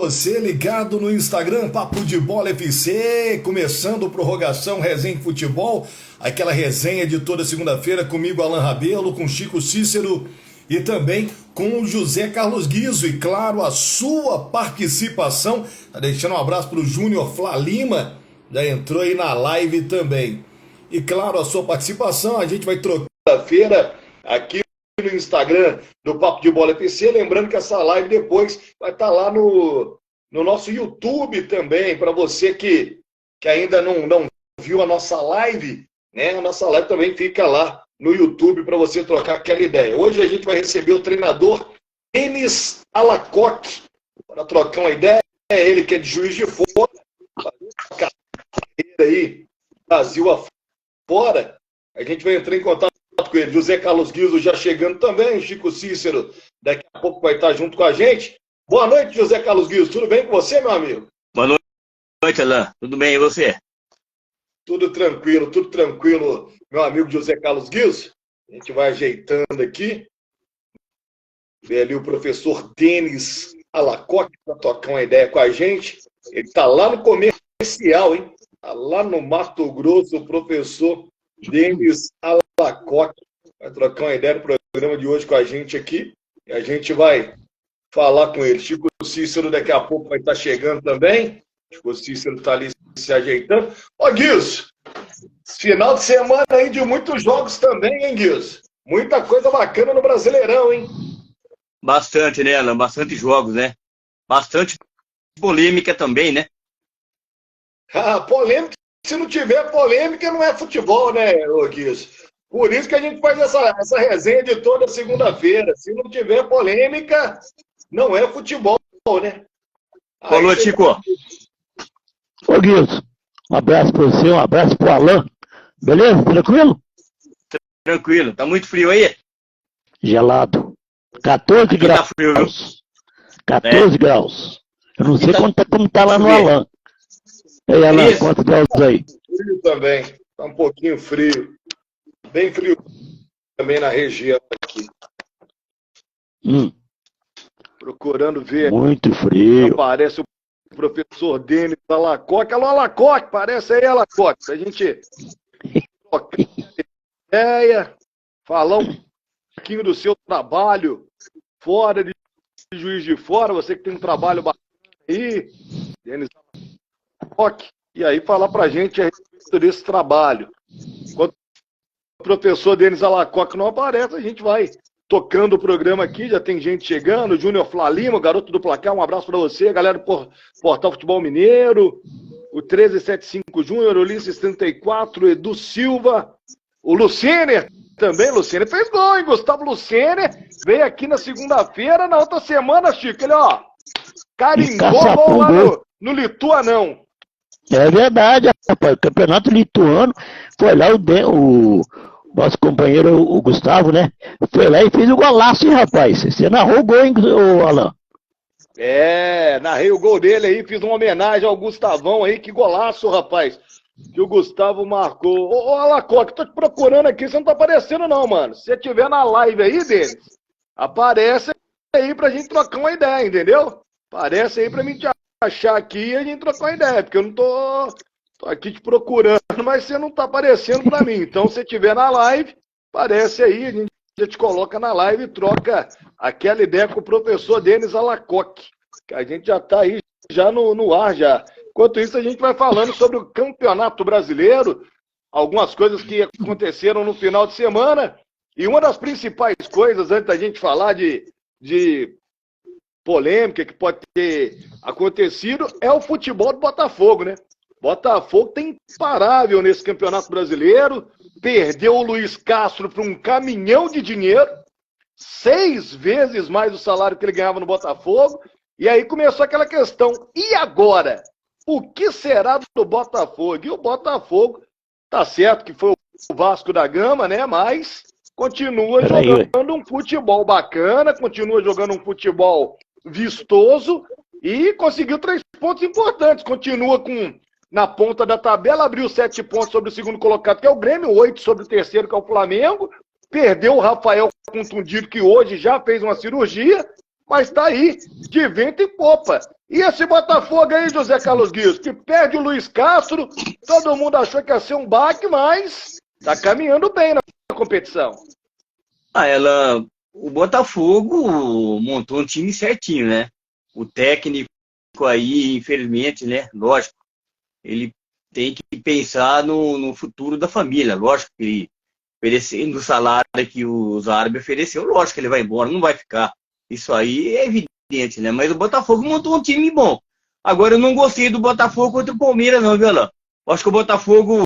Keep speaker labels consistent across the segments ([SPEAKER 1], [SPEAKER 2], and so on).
[SPEAKER 1] Você ligado no Instagram, Papo de Bola FC, começando Prorrogação Resenha em Futebol, aquela resenha de toda segunda-feira comigo, Alan Rabelo, com Chico Cícero e também com o José Carlos Guizzo. E claro, a sua participação, tá deixando um abraço pro Júnior Flá Lima, já entrou aí na live também. E claro, a sua participação, a gente vai trocar feira aqui no Instagram do Papo de Bola FC, lembrando que essa live depois vai estar lá no nosso YouTube também, para você que ainda não viu a nossa live, né? A nossa live também fica lá no YouTube para você trocar aquela ideia. Hoje a gente vai receber o treinador Denis Alacoque para trocar uma ideia, ele que é de Juiz de Fora, carreira aí, Brasil afora, a gente vai entrar em contato com ele. José Carlos Guizzo já chegando também, Chico Cícero daqui a pouco vai estar junto com a gente. Boa noite, José Carlos Guizzo. Tudo bem com você, meu amigo?
[SPEAKER 2] Boa noite, Alan. Tudo bem, e você?
[SPEAKER 1] Tudo tranquilo, meu amigo José Carlos Guizzo. A gente vai ajeitando aqui. Vê ali o professor Denis Alacoque para tocar uma ideia com a gente. Ele está lá no comercial, hein? Está lá no Mato Grosso, o professor Denis Alacoque vai trocar uma ideia no programa de hoje com a gente aqui. E a gente vai falar com ele. Chico Cícero daqui a pouco vai estar chegando também. Chico Cícero está ali se ajeitando. Ô, Guizzo, final de semana aí de muitos jogos também, hein, Guizzo? Muita coisa bacana no Brasileirão, hein?
[SPEAKER 2] Bastante, né, Alan? Bastante jogos, né? Bastante polêmica também, né?
[SPEAKER 1] Ah, polêmica. Se não tiver polêmica, não é futebol, né, ô Guizzo? Por isso que a gente faz essa resenha de toda segunda-feira. Se não tiver polêmica, não é futebol, né?
[SPEAKER 2] Falou, Chico.
[SPEAKER 3] Ô, Guizzo, um abraço para você, um abraço pro Alan. Beleza? Tranquilo?
[SPEAKER 2] Tranquilo. Tá muito frio aí?
[SPEAKER 3] Gelado. 14
[SPEAKER 2] Aqui
[SPEAKER 3] graus.
[SPEAKER 2] Tá frio, viu?
[SPEAKER 3] 14 graus. Eu não sei
[SPEAKER 2] Tá...
[SPEAKER 3] como tá lá no Alan. E aí, Alan, quantos graus aí?
[SPEAKER 1] Frio também. Tá um pouquinho frio. Bem frio também na região aqui. Procurando ver.
[SPEAKER 3] Muito frio.
[SPEAKER 1] Aparece o professor Denis Alacoque. Alô, Alacoque, parece aí, Alacoque. Pra gente trocar ideia, falar um pouquinho do seu trabalho fora de Juiz de Fora. Você que tem um trabalho bacana aí, Denis Alacoque. E aí falar pra gente a respeito desse trabalho. Enquanto o professor Denis Alacoque não aparece, a gente vai tocando o programa aqui, já tem gente chegando, Júnior Flá Lima, garoto do placar, um abraço para você, galera do Portal Futebol Mineiro, o 1375 Júnior, Ulisses 34, Edu Silva, o Luciner também, Luciner fez gol, hein? Gustavo Luciner veio aqui na segunda-feira, na outra semana, Chico, ele, ó, carimbou gol lá no Lituanão.
[SPEAKER 3] É verdade, rapaz, o campeonato lituano, foi lá o nosso companheiro, o Gustavo, né? Foi lá e fez o golaço, hein, rapaz? Você narrou o gol, hein, Alan?
[SPEAKER 1] É, narrei o gol dele aí, fiz uma homenagem ao Gustavão aí, que golaço, rapaz, que o Gustavo marcou. Ô, Alacoque, tô te procurando aqui, você não tá aparecendo não, mano. Se você tiver na live aí, Denis, aparece aí pra gente trocar uma ideia, entendeu? Aparece aí pra mim te achar aqui e a gente trocar uma ideia, porque eu não tô aqui te procurando, mas você não tá aparecendo pra mim. Então, se tiver na live, aparece aí, a gente já te coloca na live e troca aquela ideia com o professor Denis Alacoque, que a gente já tá aí, já no ar já. Enquanto isso, a gente vai falando sobre o Campeonato Brasileiro, algumas coisas que aconteceram no final de semana, e uma das principais coisas, antes da gente falar de polêmica que pode ter acontecido, é o futebol do Botafogo, né? Botafogo tem imparável nesse Campeonato Brasileiro, perdeu o Luiz Castro para um caminhão de dinheiro, 6 vezes mais o salário que ele ganhava no Botafogo, e aí começou aquela questão, e agora? O que será do Botafogo? E o Botafogo, tá certo que foi o Vasco da Gama, né, mas continua jogando um futebol bacana, continua jogando um futebol vistoso, e conseguiu 3 pontos importantes, continua na ponta da tabela, abriu 7 pontos sobre o segundo colocado, que é o Grêmio, 8 sobre o terceiro, que é o Flamengo, perdeu o Rafael contundido, que hoje já fez uma cirurgia, mas tá aí, de vento em popa. E esse Botafogo aí, José Carlos Guiz, que perde o Luiz Castro, todo mundo achou que ia ser um baque, mas tá caminhando bem na competição.
[SPEAKER 2] O Botafogo montou um time certinho, né? O técnico aí, infelizmente, né? Lógico, ele tem que pensar no futuro da família. Lógico que oferecendo o salário que os árabes ofereceu, lógico que ele vai embora, não vai ficar. Isso aí é evidente, né? Mas o Botafogo montou um time bom. Agora, eu não gostei do Botafogo contra o Palmeiras, não, viu, Alain? Acho que o Botafogo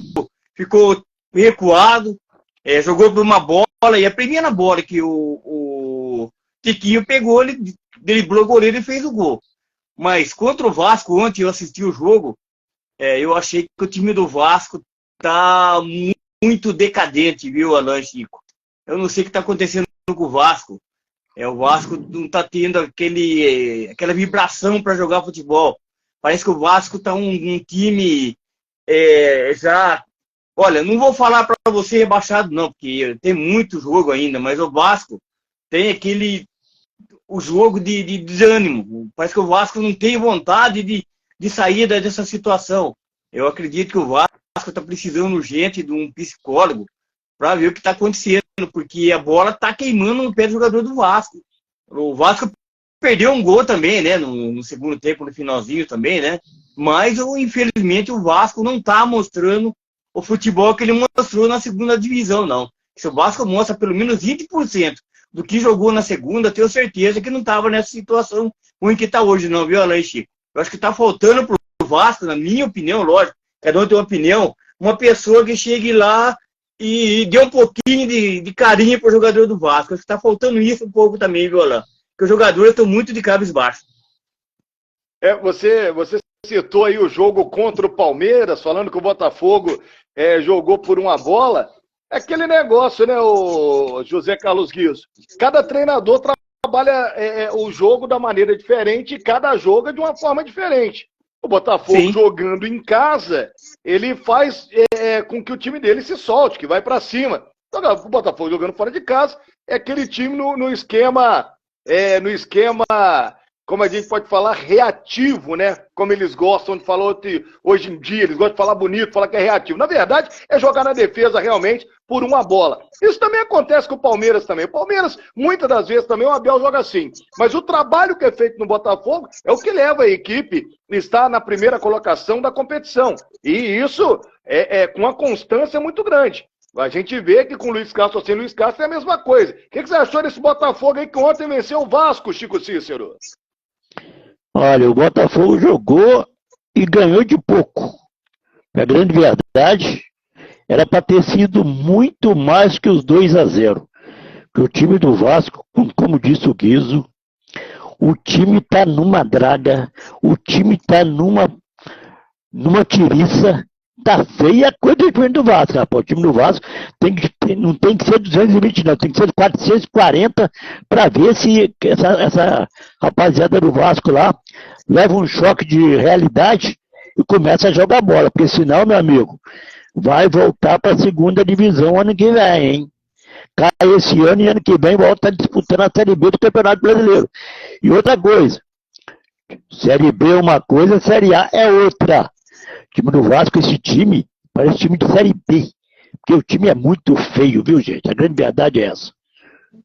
[SPEAKER 2] ficou recuado, jogou por uma bola, e a primeira bola que o Tiquinho pegou, ele driblou o goleiro e fez o gol. Mas contra o Vasco, ontem eu assisti o jogo, eu achei que o time do Vasco tá muito decadente, viu, Alain, Chico? Eu não sei o que está acontecendo com o Vasco. O Vasco não está tendo aquela vibração para jogar futebol. Parece que o Vasco está um time já... Olha, não vou falar para você rebaixado, não, porque tem muito jogo ainda, mas o Vasco tem o jogo de desânimo. Parece que o Vasco não tem vontade de sair dessa situação. Eu acredito que o Vasco está precisando urgente de um psicólogo para ver o que está acontecendo, porque a bola está queimando no pé do jogador do Vasco. O Vasco perdeu um gol também, né, no segundo tempo, no finalzinho também, né, mas infelizmente o Vasco não está mostrando o futebol que ele mostrou na segunda divisão, não. Se o Vasco mostra pelo menos 20% do que jogou na segunda, tenho certeza que não estava nessa situação ruim que está hoje, não, viu, Alain Chico? Eu acho que está faltando para o Vasco, na minha opinião, lógico, cada um tem uma opinião, uma pessoa que chegue lá e dê um pouquinho de carinho para o jogador do Vasco. Acho que está faltando isso um pouco também, viu, Alain? Porque os jogadores estão muito de cabisbaixo.
[SPEAKER 1] Você citou aí o jogo contra o Palmeiras, falando que o Botafogo jogou por uma bola. É aquele negócio, né, o José Carlos Guiz? Cada treinador trabalha o jogo da maneira diferente e cada jogo é de uma forma diferente. O Botafogo Sim. jogando em casa, ele faz com que o time dele se solte, que vai para cima. O Botafogo jogando fora de casa é aquele time no esquema, como a gente pode falar, reativo, né? Como eles gostam de falar hoje em dia, eles gostam de falar bonito, falar que é reativo. Na verdade, é jogar na defesa realmente por uma bola. Isso também acontece com o Palmeiras também. O Palmeiras, muitas das vezes também, o Abel joga assim. Mas o trabalho que é feito no Botafogo é o que leva a equipe a estar na primeira colocação da competição. E isso com uma constância muito grande. A gente vê que com o Luiz Castro ou sem Luiz Castro é a mesma coisa. O que você achou desse Botafogo aí que ontem venceu o Vasco, Chico Cícero?
[SPEAKER 3] Olha, o Botafogo jogou e ganhou de pouco. A grande verdade, era para ter sido muito mais que os 2-0. Porque o time do Vasco, como disse o Guizo, o time está numa draga, o time está numa tiriça, tá feia a coisa do time do Vasco, rapaz. O time do Vasco não tem que ser 220, não, tem que ser 440 para ver se essa rapaziada do Vasco lá leva um choque de realidade e começa a jogar bola, porque senão, meu amigo, vai voltar para a segunda divisão ano que vem, hein? Cai esse ano e ano que vem volta disputando a Série B do Campeonato Brasileiro. E outra coisa, Série B é uma coisa, Série A é outra. O time do Vasco, esse time, parece time de Série B. Porque o time é muito feio, viu, gente? A grande verdade é essa.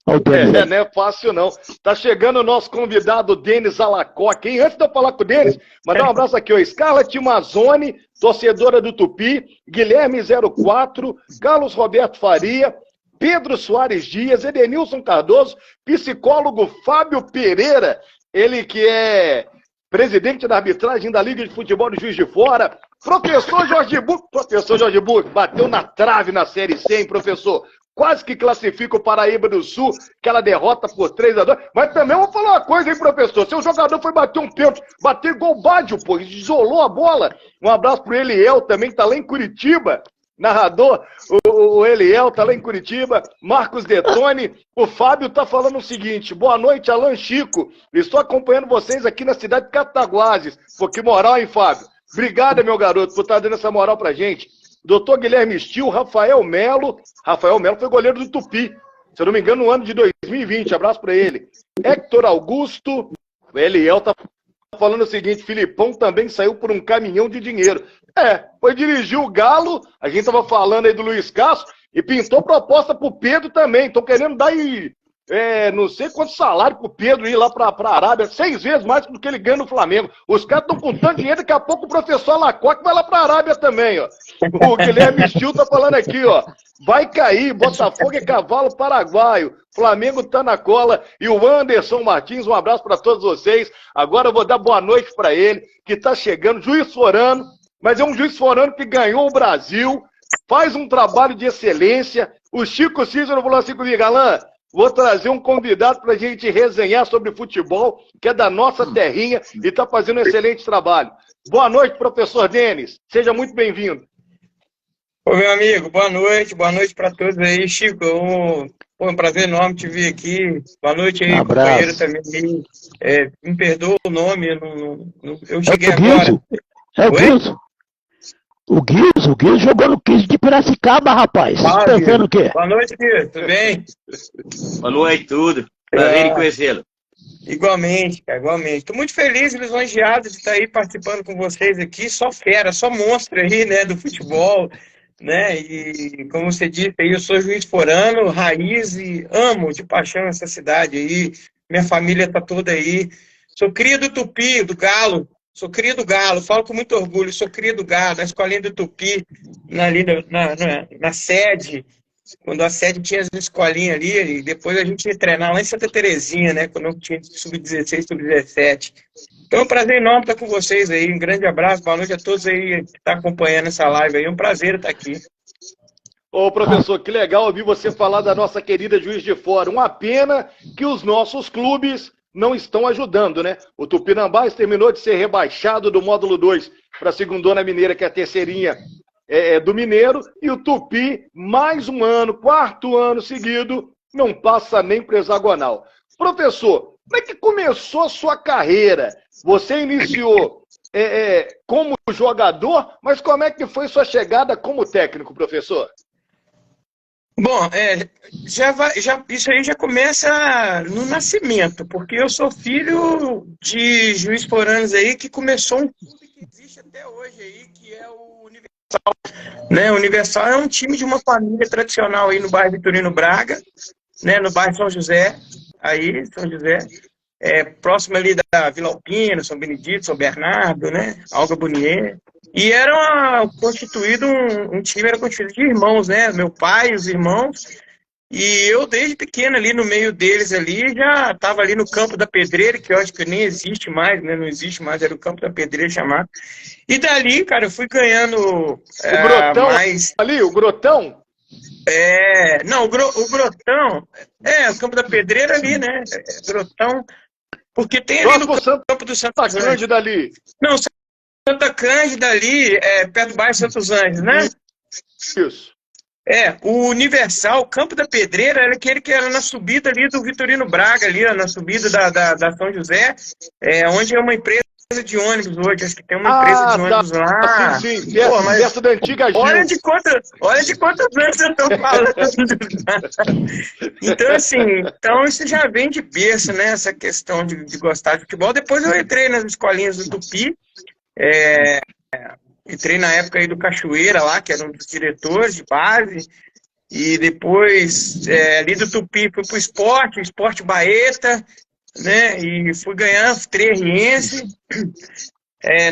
[SPEAKER 1] Não é fácil, não. Tá chegando o nosso convidado, Denis Alacoque. E antes de eu falar com o Denis, mandar um abraço aqui, ó. Scarlett Mazzoni, torcedora do Tupi, Guilherme04, Carlos Roberto Faria, Pedro Soares Dias, Edenilson Cardoso, psicólogo Fábio Pereira, ele que é presidente da arbitragem da Liga de Futebol do Juiz de Fora, professor Jorge Burg, bateu na trave na Série C, hein, professor? Quase que classifica o Paraíba do Sul, aquela derrota por 3-2. Mas também eu vou falar uma coisa, hein, professor? Seu jogador foi bater um pênalti, bater igual o Bádio, pô, isolou a bola. Um abraço pro Eliel também, que tá lá em Curitiba. Narrador, o Eliel tá lá em Curitiba, Marcos Detone, o Fábio tá falando o seguinte: boa noite, Alan Chico, estou acompanhando vocês aqui na cidade de Cataguases. Pô, que moral, hein, Fábio? Obrigado, meu garoto, por estar dando essa moral pra gente. Doutor Guilherme Stil, Rafael Melo foi goleiro do Tupi, se eu não me engano, no ano de 2000. 2020, abraço para ele. Héctor Augusto, o Eliel tá falando o seguinte, Filipão também saiu por um caminhão de dinheiro. Foi dirigir o Galo, a gente tava falando aí do Luiz Castro, e pintou proposta pro Pedro também. Estão querendo dar aí, não sei quanto salário pro Pedro ir lá pra Arábia, 6 vezes mais do que ele ganha no Flamengo. Os caras estão com tanto dinheiro, daqui a pouco o professor Lacoque vai lá pra Arábia também, ó. O Guilherme Stil tá falando aqui, ó. Vai cair, Botafogo é cavalo paraguaio. Flamengo tá na cola. E o Anderson Martins, um abraço para todos vocês. Agora eu vou dar boa noite para ele, que tá chegando, juiz forano, mas é um juiz forano que ganhou o Brasil, faz um trabalho de excelência. O Chico Cícero falou assim comigo, Alan, vou trazer um convidado pra gente resenhar sobre futebol, que é da nossa terrinha e tá fazendo um excelente trabalho. Boa noite, professor Denis. Seja muito bem-vindo.
[SPEAKER 4] Ô, meu amigo, boa noite para todos aí. Chico, foi um prazer enorme te ver aqui. Boa noite aí, companheiro também. Me perdoa o nome, eu cheguei agora.
[SPEAKER 3] É o Guilherme. O Guilherme jogou no 15 de Piracicaba, rapaz. Tá pensando o quê?
[SPEAKER 4] Boa noite, Guilherme. Tudo bem?
[SPEAKER 2] Boa noite, tudo. Prazer em conhecê-lo.
[SPEAKER 4] Igualmente, cara, igualmente. Estou muito feliz e lisonjeado de estar aí participando com vocês aqui. Só fera, só monstro aí, né, do futebol, né? E como você disse aí, eu sou juiz forano, raiz e amo de paixão essa cidade aí. Minha família tá toda aí. Sou cria do Tupi, do Galo. Sou cria do Galo, falo com muito orgulho, sou cria do Galo, na escolinha do Tupi, ali na sede, quando a sede tinha as escolinhas ali, e depois a gente ia treinar lá em Santa Terezinha, né, quando eu tinha sub-16, sub-17. Então é um prazer enorme estar com vocês aí, um grande abraço, boa noite a todos aí que estão acompanhando essa live aí, é um prazer estar aqui.
[SPEAKER 1] Ô, professor, que legal ouvir você falar da nossa querida Juiz de Fora. Uma pena que os nossos clubes não estão ajudando, né? O Tupinambás terminou de ser rebaixado do módulo 2 para a Segundona Mineira, que é a terceirinha do Mineiro, e o Tupi, mais um ano, 4º ano seguido, não passa nem para o hexagonal. Professor, como é que começou a sua carreira? Você iniciou como jogador, mas como é que foi sua chegada como técnico, professor?
[SPEAKER 4] Bom, isso aí já começa no nascimento, porque eu sou filho de juiz foranos aí que começou um clube que existe até hoje aí, que é o Universal. Né? O Universal é um time de uma família tradicional aí no bairro Vitorino Braga, né? No bairro São José, próximo ali da Vila Alpina, São Benedito, São Bernardo, né? Alga Bonier. E era constituído um time, era constituído de irmãos, né? Meu pai, os irmãos, e eu desde pequeno ali no meio deles ali, já estava ali no Campo da Pedreira, que eu acho que nem existe mais, né? Não existe mais, era o Campo da Pedreira chamado. E dali, cara, eu fui ganhando
[SPEAKER 1] o Grotão
[SPEAKER 4] mais...
[SPEAKER 1] ali, o Grotão?
[SPEAKER 4] Não, o Grotão, o Campo da Pedreira ali, né? Grotão, porque tem ali no Campo do Santo
[SPEAKER 1] Cândida ali.
[SPEAKER 4] Não, Santa Cândida ali, perto do bairro Santos Anjos, né?
[SPEAKER 1] Isso.
[SPEAKER 4] O Universal, o Campo da Pedreira, era aquele que era na subida ali do Vitorino Braga, ali, na subida da São José, onde é uma empresa de ônibus hoje, acho que tem uma empresa de ônibus lá.
[SPEAKER 1] Sim, perto da antiga Gil.
[SPEAKER 4] Olha de quantos anos eu estou falando. Então, assim, isso já vem de berço, né, essa questão de gostar de futebol. Depois eu entrei nas escolinhas do Tupi, entrei na época aí do Cachoeira lá, que era um dos diretores de base, e depois ali do Tupi fui pro esporte Baeta, né, e fui ganhando Trerriense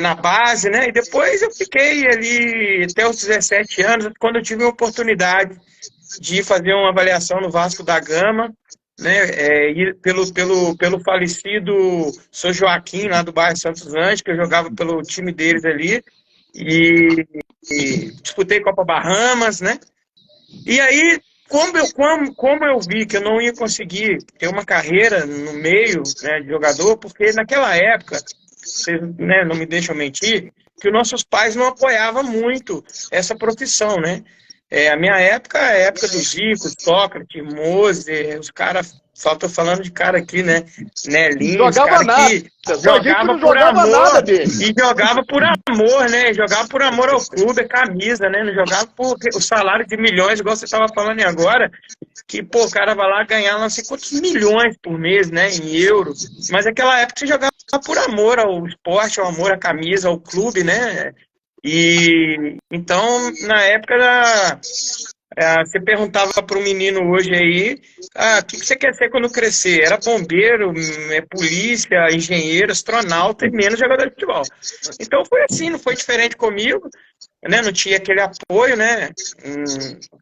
[SPEAKER 4] na base, né, e depois eu fiquei ali até os 17 anos, quando eu tive a oportunidade de fazer uma avaliação no Vasco da Gama, né, pelo falecido São Joaquim, lá do bairro Santos Anjos, que eu jogava pelo time deles ali, e disputei Copa Bahamas, né, e aí, como eu vi que eu não ia conseguir ter uma carreira no meio, né, de jogador, porque naquela época, vocês, né, não me deixam mentir, que os nossos pais não apoiavam muito essa profissão, né, a minha época, a época do Zico, Sócrates, Moser, os caras só tô falando de cara aqui, né? Nelinho,
[SPEAKER 1] Jogava
[SPEAKER 4] cara
[SPEAKER 1] nada.
[SPEAKER 4] que
[SPEAKER 1] Só a gente
[SPEAKER 4] jogava
[SPEAKER 1] não
[SPEAKER 4] por
[SPEAKER 1] jogava
[SPEAKER 4] amor
[SPEAKER 1] nada dele.
[SPEAKER 4] e jogava por amor, né? Jogava por amor ao clube, a camisa, né? Não jogava por o salário de milhões, igual você tava falando agora, que, pô, o cara vai lá ganhar não sei quantos milhões por mês, né? Em euro. Mas naquela época você jogava por amor ao esporte, ao amor à camisa, ao clube, né? E então, na época você perguntava para um menino hoje aí, o que você quer ser quando crescer? Era bombeiro, polícia, engenheiro, astronauta e menos jogador de futebol. Então foi assim, não foi diferente comigo, né? Não tinha aquele apoio, né?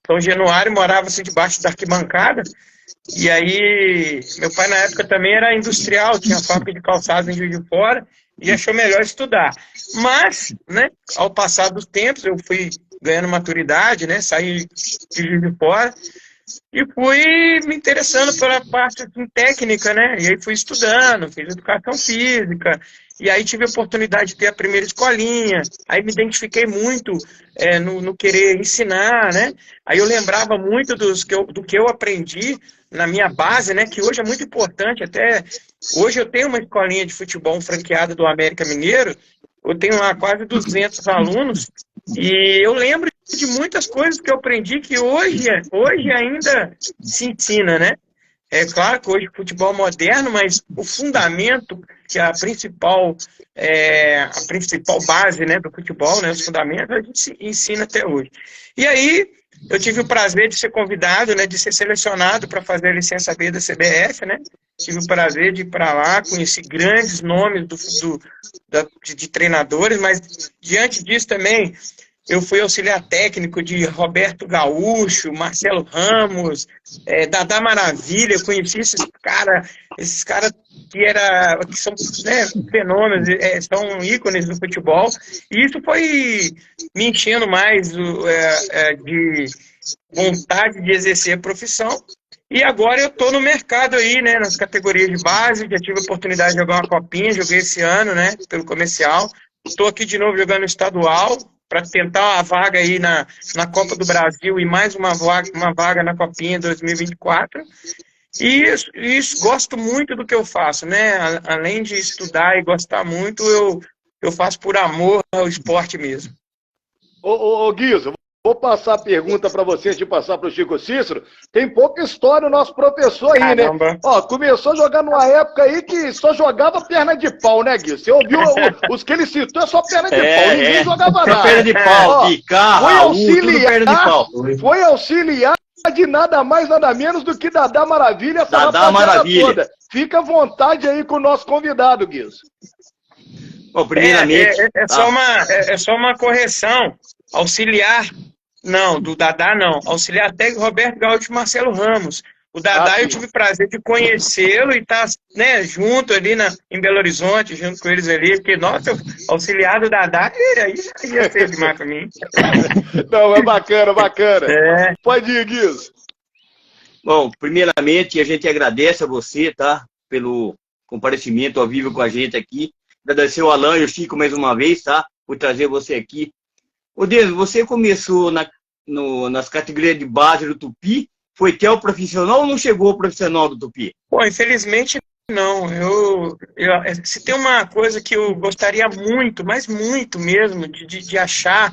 [SPEAKER 4] São Januário morava assim debaixo da arquibancada. E aí, meu pai na época também era industrial, tinha fábrica de calçados em Juiz de Fora e achou melhor estudar. Mas, né, ao passar dos tempos, eu fui ganhando maturidade, né, saí de Juiz de Fora e fui me interessando pela parte assim, técnica, né, e aí fui estudando, fiz educação física, e aí tive a oportunidade de ter a primeira escolinha, aí me identifiquei muito no querer ensinar, né, aí eu lembrava muito do que eu aprendi na minha base, né, que hoje é muito importante, até hoje eu tenho uma escolinha de futebol franqueada do América Mineiro, eu tenho lá quase 200 alunos, e eu lembro de muitas coisas que eu aprendi que hoje ainda se ensina, né? É claro que hoje o futebol é moderno, mas o fundamento, que é a principal base, né, do futebol, né, os fundamentos, a gente ensina até hoje. E aí, eu tive o prazer de ser convidado, né, de ser selecionado para fazer a licença B da CBF, né? Tive o prazer de ir para lá, conheci grandes nomes de treinadores, mas diante disso também eu fui auxiliar técnico de Roberto Gaúcho, Marcelo Ramos, Dadá Maravilha, eu conheci esses caras que são, né, fenômenos, são ícones do futebol, e isso foi me enchendo mais de vontade de exercer a profissão. E agora eu estou no mercado aí, né, nas categorias de base, já tive a oportunidade de jogar uma copinha, joguei esse ano, né, pelo comercial. Estou aqui de novo jogando estadual, para tentar a vaga aí na Copa do Brasil e mais uma vaga na Copinha 2024. E isso gosto muito do que eu faço, né? Além de estudar e gostar muito, eu faço por amor ao esporte mesmo.
[SPEAKER 1] Ô Guizo, vou passar a pergunta para você antes de passar para o Chico Cícero. Tem pouca história o nosso professor aí,
[SPEAKER 4] Caramba.
[SPEAKER 1] né? Ó, começou a jogar numa época aí que só jogava perna de pau, né, Guizo? Você ouviu os que ele citou, é só perna de pau. Ninguém jogava nada.
[SPEAKER 2] Perna de pau, Picar, Raul, tudo perna de pau.
[SPEAKER 1] Foi auxiliar de nada mais, nada menos do que Dadá Maravilha, essa rapaziada toda. Fica à vontade aí com o nosso convidado, Guizo.
[SPEAKER 2] Bom, primeiramente...
[SPEAKER 4] É só uma correção. Auxiliar, não, do Dadá não. Auxiliar técnico Roberto Gaúcho e Marcelo Ramos. O Dadá eu tive o prazer de conhecê-lo e estar, né, junto ali em Belo Horizonte, junto com eles ali, porque, nossa, auxiliar do Dadá, aí já ia ser demais para mim.
[SPEAKER 1] Não, é bacana. Pode ir, Guizo.
[SPEAKER 2] Bom, primeiramente, a gente agradece a você, tá, pelo comparecimento ao vivo com a gente aqui. Agradecer ao Alan e ao Chico mais uma vez, tá, por trazer você aqui. Ô, Deus, você começou nas categorias de base do Tupi, foi até o profissional ou não chegou ao profissional do Tupi?
[SPEAKER 4] Bom, infelizmente não. Se tem uma coisa que eu gostaria muito, mas muito mesmo, de achar,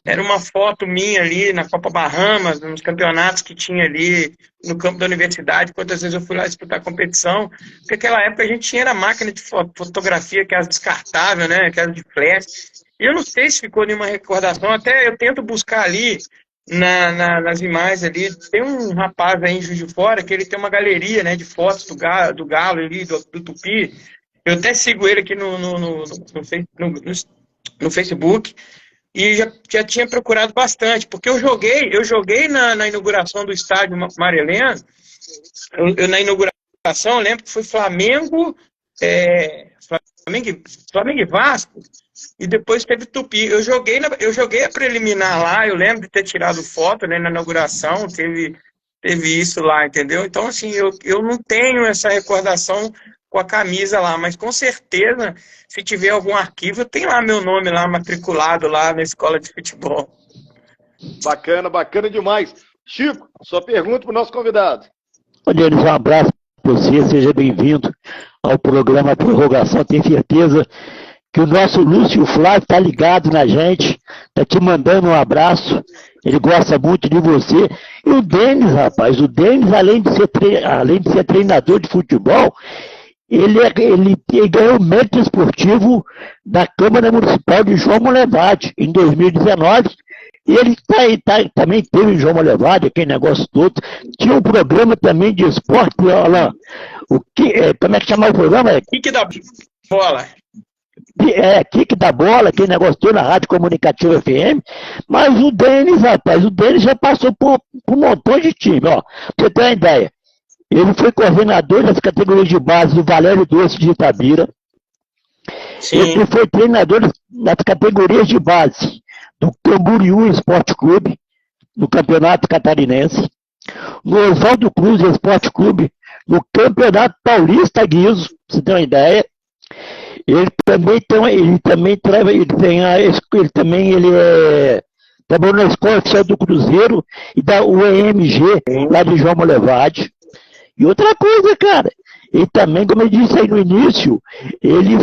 [SPEAKER 4] era uma foto minha ali na Copa Bahamas, nos campeonatos que tinha ali no campo da universidade, quantas vezes eu fui lá disputar a competição, porque naquela época a gente tinha máquina de fotografia, que era descartável, né, que era de flash. E eu não sei se ficou nenhuma recordação, até eu tento buscar ali, nas imagens ali, tem um rapaz aí em Juiz de Fora que ele tem uma galeria, né, de fotos do Galo ali, do Tupi. Eu até sigo ele aqui no Facebook e já tinha procurado bastante, porque eu joguei na inauguração do estádio Marelena. Na inauguração, eu lembro que foi Flamengo e Vasco. E depois teve Tupi. Eu joguei a preliminar lá, eu lembro de ter tirado foto, né, na inauguração, teve isso lá, entendeu? Então, assim, eu não tenho essa recordação com a camisa lá, mas com certeza, se tiver algum arquivo, tem lá meu nome lá matriculado lá na escola de futebol.
[SPEAKER 1] Bacana demais. Chico, sua pergunta para o nosso convidado.
[SPEAKER 3] Ô, Denis, um abraço você, seja bem-vindo ao programa Prorrogação. Tenho certeza que o nosso Lúcio Flávio está ligado na gente, está te mandando um abraço, ele gosta muito de você. E o Denis, rapaz, o Denis, além de ser treinador de futebol, ele ganhou o mérito esportivo da Câmara Municipal de João Molevade, em 2019. E ele também teve João Molevade, aquele negócio todo. Tinha um programa também de esporte, olha lá. Como é que chamava o programa?
[SPEAKER 4] Kick da bola.
[SPEAKER 3] Kick da bola, aquele negócio todo na Rádio Comunicativa FM. Mas o Denis, rapaz, já passou por um montão de time, ó. Pra você ter uma ideia. Ele foi coordenador das categorias de base do Valério Doce de Itabira. Sim. Ele foi treinador das categorias de base do Camboriú Esporte Clube, no Campeonato Catarinense, no Oswaldo Cruz Esporte Clube, no Campeonato Paulista Guizo, pra você ter uma ideia. Ele trabalhou na Escola Oficial do Cruzeiro e da UEMG, lá de João Molevade. E outra coisa, cara, ele também, como eu disse aí no início, ele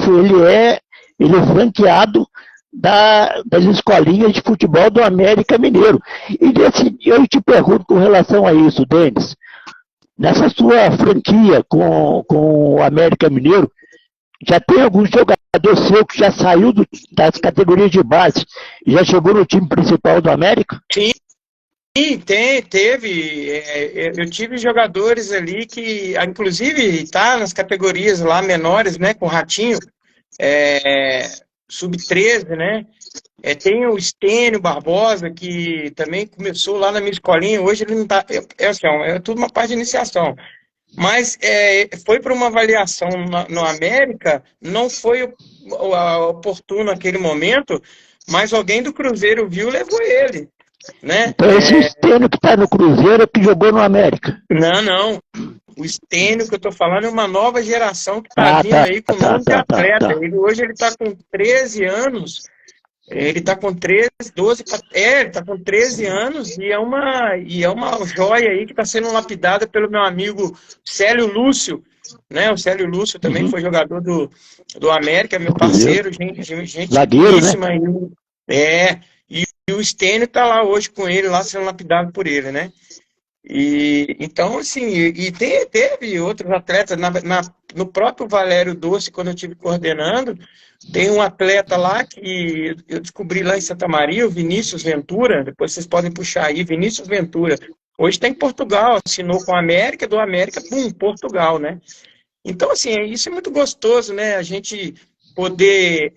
[SPEAKER 3] é franqueado das escolinhas de futebol do América Mineiro. E eu te pergunto com relação a isso, Denis, nessa sua franquia com o América Mineiro, já tem algum jogador seu que já saiu das categorias de base e já chegou no time principal do América?
[SPEAKER 4] Sim, teve. Eu tive jogadores ali que, inclusive, tá nas categorias lá menores, né, com o Ratinho, sub-13, né? Tem o Estênio Barbosa, que também começou lá na minha escolinha, hoje ele não tá. É tudo uma parte de iniciação. Mas foi para uma avaliação no América, não foi oportuno naquele momento, mas alguém do Cruzeiro viu e levou ele. Né?
[SPEAKER 3] Então esse Estênio que está no Cruzeiro é que jogou no América.
[SPEAKER 4] Não. O Estênio que eu estou falando é uma nova geração que está vindo aí com o nome de atleta. Hoje ele está com 13 anos. Ele está com 13, 12, ele está com 13 anos e é uma joia aí que está sendo lapidada pelo meu amigo Célio Lúcio, né? O Célio Lúcio também foi jogador do América, meu parceiro, gente boníssima, né? E o Estênio está lá hoje com ele, lá sendo lapidado por ele, né? Então, assim, teve outros atletas, no próprio Valério Doce, quando eu estive coordenando, tem um atleta lá que eu descobri lá em Santa Maria, o Vinícius Ventura, depois vocês podem puxar aí, Vinícius Ventura. Hoje está em Portugal, assinou com a América, do América, Portugal, né? Então, assim, isso é muito gostoso, né? A gente poder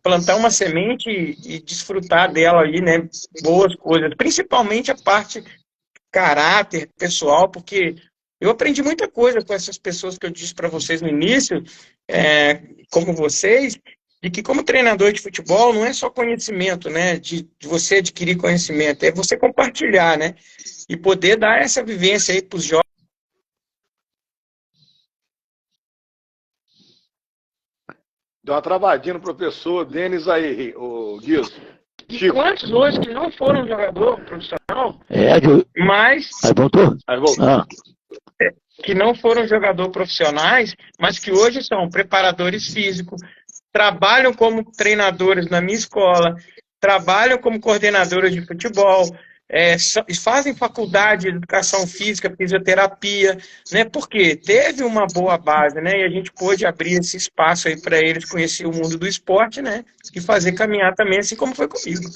[SPEAKER 4] plantar uma semente e desfrutar dela ali, né? Boas coisas, principalmente a parte caráter pessoal, porque eu aprendi muita coisa com essas pessoas que eu disse para vocês no início, como vocês, de que como treinador de futebol não é só conhecimento, né, de você adquirir conhecimento, é você compartilhar, né, e poder dar essa vivência aí para os jovens.
[SPEAKER 1] Deu uma travadinha no professor Denis aí, o Guilherme.
[SPEAKER 4] E quantos hoje que não foram jogador profissional, mas
[SPEAKER 3] aí voltou?
[SPEAKER 4] Que não foram jogador profissionais, mas que hoje são preparadores físicos, trabalham como treinadores na minha escola, trabalham como coordenadores de futebol, fazem faculdade de educação física, fisioterapia, né? Porque teve uma boa base, né? E a gente pôde abrir esse espaço aí para eles conhecer o mundo do esporte, né? E fazer caminhar também, assim como foi comigo.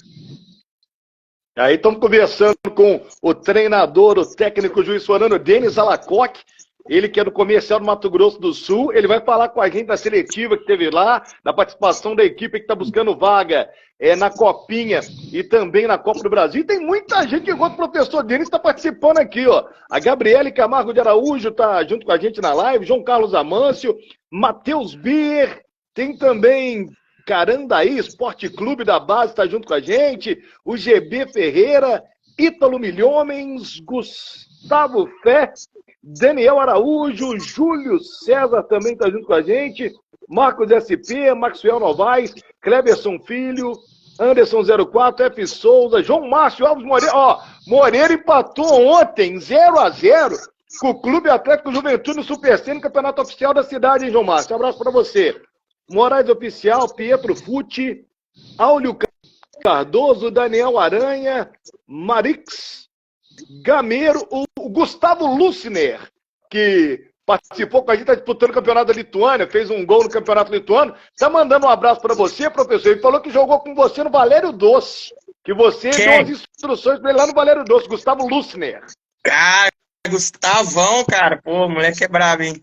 [SPEAKER 1] Aí estamos conversando com o treinador, o técnico juiz Fernando Denis Alacoque, ele que é do Comercial do Mato Grosso do Sul, ele vai falar com a gente da seletiva que teve lá, da participação da equipe que está buscando vaga na Copinha e também na Copa do Brasil. E tem muita gente, igual o professor Denis está participando aqui, ó. A Gabriele Camargo de Araújo está junto com a gente na live, João Carlos Amâncio, Matheus Bier, tem também Carandaí Esporte Clube da Base está junto com a gente, o GB Ferreira, Ítalo Milhomens, Gustavo Fé, Daniel Araújo, Júlio César também está junto com a gente, Marcos SP, Maxwell Novaes, Cleberson Filho, Anderson 04, F. Souza, João Márcio Alves Moreira. Ó, Moreira empatou ontem, 0-0, com o Clube Atlético Juventude no Super C, no Campeonato Oficial da cidade, hein, João Márcio? Um abraço para você. Moraes Oficial, Pietro Fucci, Áulio Cardoso, Daniel Aranha, Marix, Gameiro, o Gustavo Lucner, que participou com a gente, está disputando o Campeonato da Lituânia, fez um gol no Campeonato Lituano, está mandando um abraço para você, professor. Ele falou que jogou com você no Valério Doce, que você deu as instruções para ele lá no Valério Doce, Gustavo Lucner.
[SPEAKER 4] Ah, Gustavão, cara, pô, moleque é brabo, hein?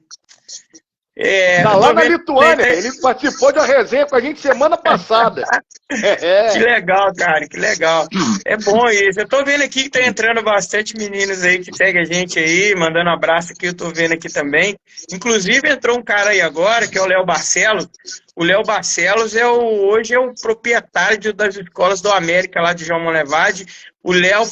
[SPEAKER 1] Tá lá na Lituânia, ele participou de uma resenha com a gente semana passada.
[SPEAKER 4] Que legal, cara, que legal. É bom isso. Eu tô vendo aqui que tá entrando bastante meninos aí que seguem a gente aí, mandando um abraço aqui, eu tô vendo aqui também. Inclusive entrou um cara aí agora, que é o Léo Barcelos. O Léo Barcelos hoje é o proprietário das escolas do América, lá de João Monlevade. O Léo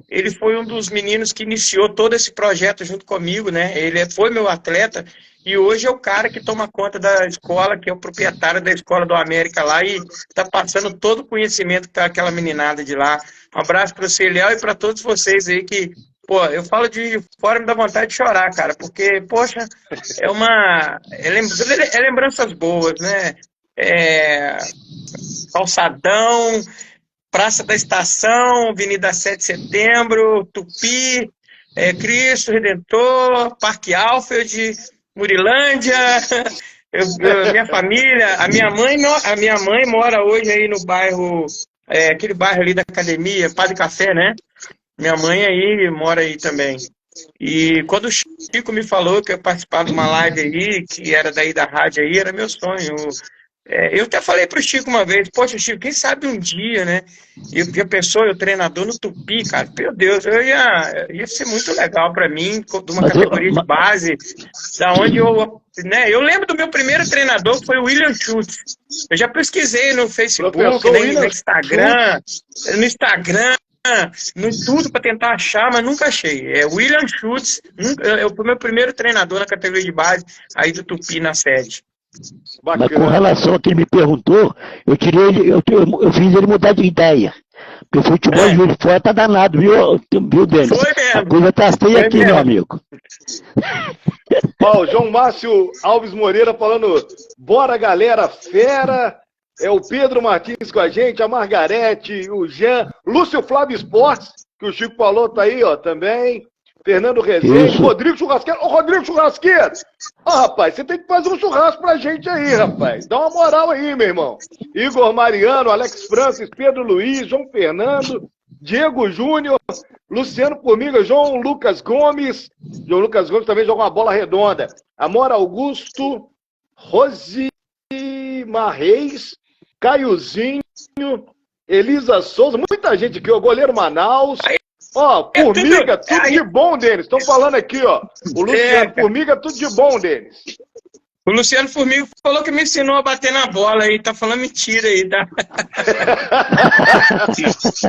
[SPEAKER 4] ele foi um dos meninos que iniciou todo esse projeto junto comigo, né? Ele foi meu atleta e hoje é o cara que toma conta da escola, que é o proprietário da escola do América lá e está passando todo o conhecimento para aquela meninada de lá. Um abraço para você, Léo, e para todos vocês aí que, pô, eu falo de fora, me dá vontade de chorar, cara, porque, poxa, é lembranças boas, né? Calçadão, Praça da Estação, Avenida 7 de Setembro, Tupi, Cristo Redentor, Parque Alfred, Murilândia. Minha família, a minha mãe mora hoje aí no bairro, aquele bairro ali da academia, Padre Café, né? Minha mãe aí mora aí também. E quando o Chico me falou que eu participava de uma live aí, que era daí da rádio aí, era meu sonho. Eu até falei pro Chico uma vez, poxa, Chico, quem sabe um dia, né? Eu pensou, eu treinador no Tupi, cara, meu Deus, ia ser muito legal para mim, de uma categoria de base, da onde eu lembro do meu primeiro treinador, que foi o William Schultz. Eu já pesquisei no Facebook, no Instagram, no tudo para tentar achar, mas nunca achei. William Schultz, foi o meu primeiro treinador na categoria de base aí do Tupi na sede.
[SPEAKER 3] Bacana. Mas com relação a quem me perguntou, eu fiz ele mudar de ideia. Porque o futebol de Juiz de Fora tá danado, viu, Denis?
[SPEAKER 4] Foi mesmo.
[SPEAKER 3] A coisa tá feia aqui, meu amigo.
[SPEAKER 1] Ó, o João Márcio Alves Moreira falando, bora galera, fera. É o Pedro Martins com a gente, a Margarete, o Jean, Lúcio Flávio Esportes, que o Chico falou, tá aí, ó, também. Fernando Rezende, Rodrigo Churrasqueiro. Ô, Rodrigo Churrasqueiro! Ó, rapaz, você tem que fazer um churrasco pra gente aí, rapaz. Dá uma moral aí, meu irmão. Igor Mariano, Alex Francis, Pedro Luiz, João Fernando, Diego Júnior, Luciano Formiga, João Lucas Gomes. João Lucas Gomes também joga uma bola redonda. Amora Augusto, Rosimar Reis, Caiozinho, Elisa Souza, muita gente aqui, o goleiro Manaus. Ó, Formiga, tudo de bom, Denis. Estão falando aqui, ó. O Luciano Formiga, tudo de bom, Denis.
[SPEAKER 4] O Luciano Formiga falou que me ensinou a bater na bola aí. Tá falando mentira aí, tá?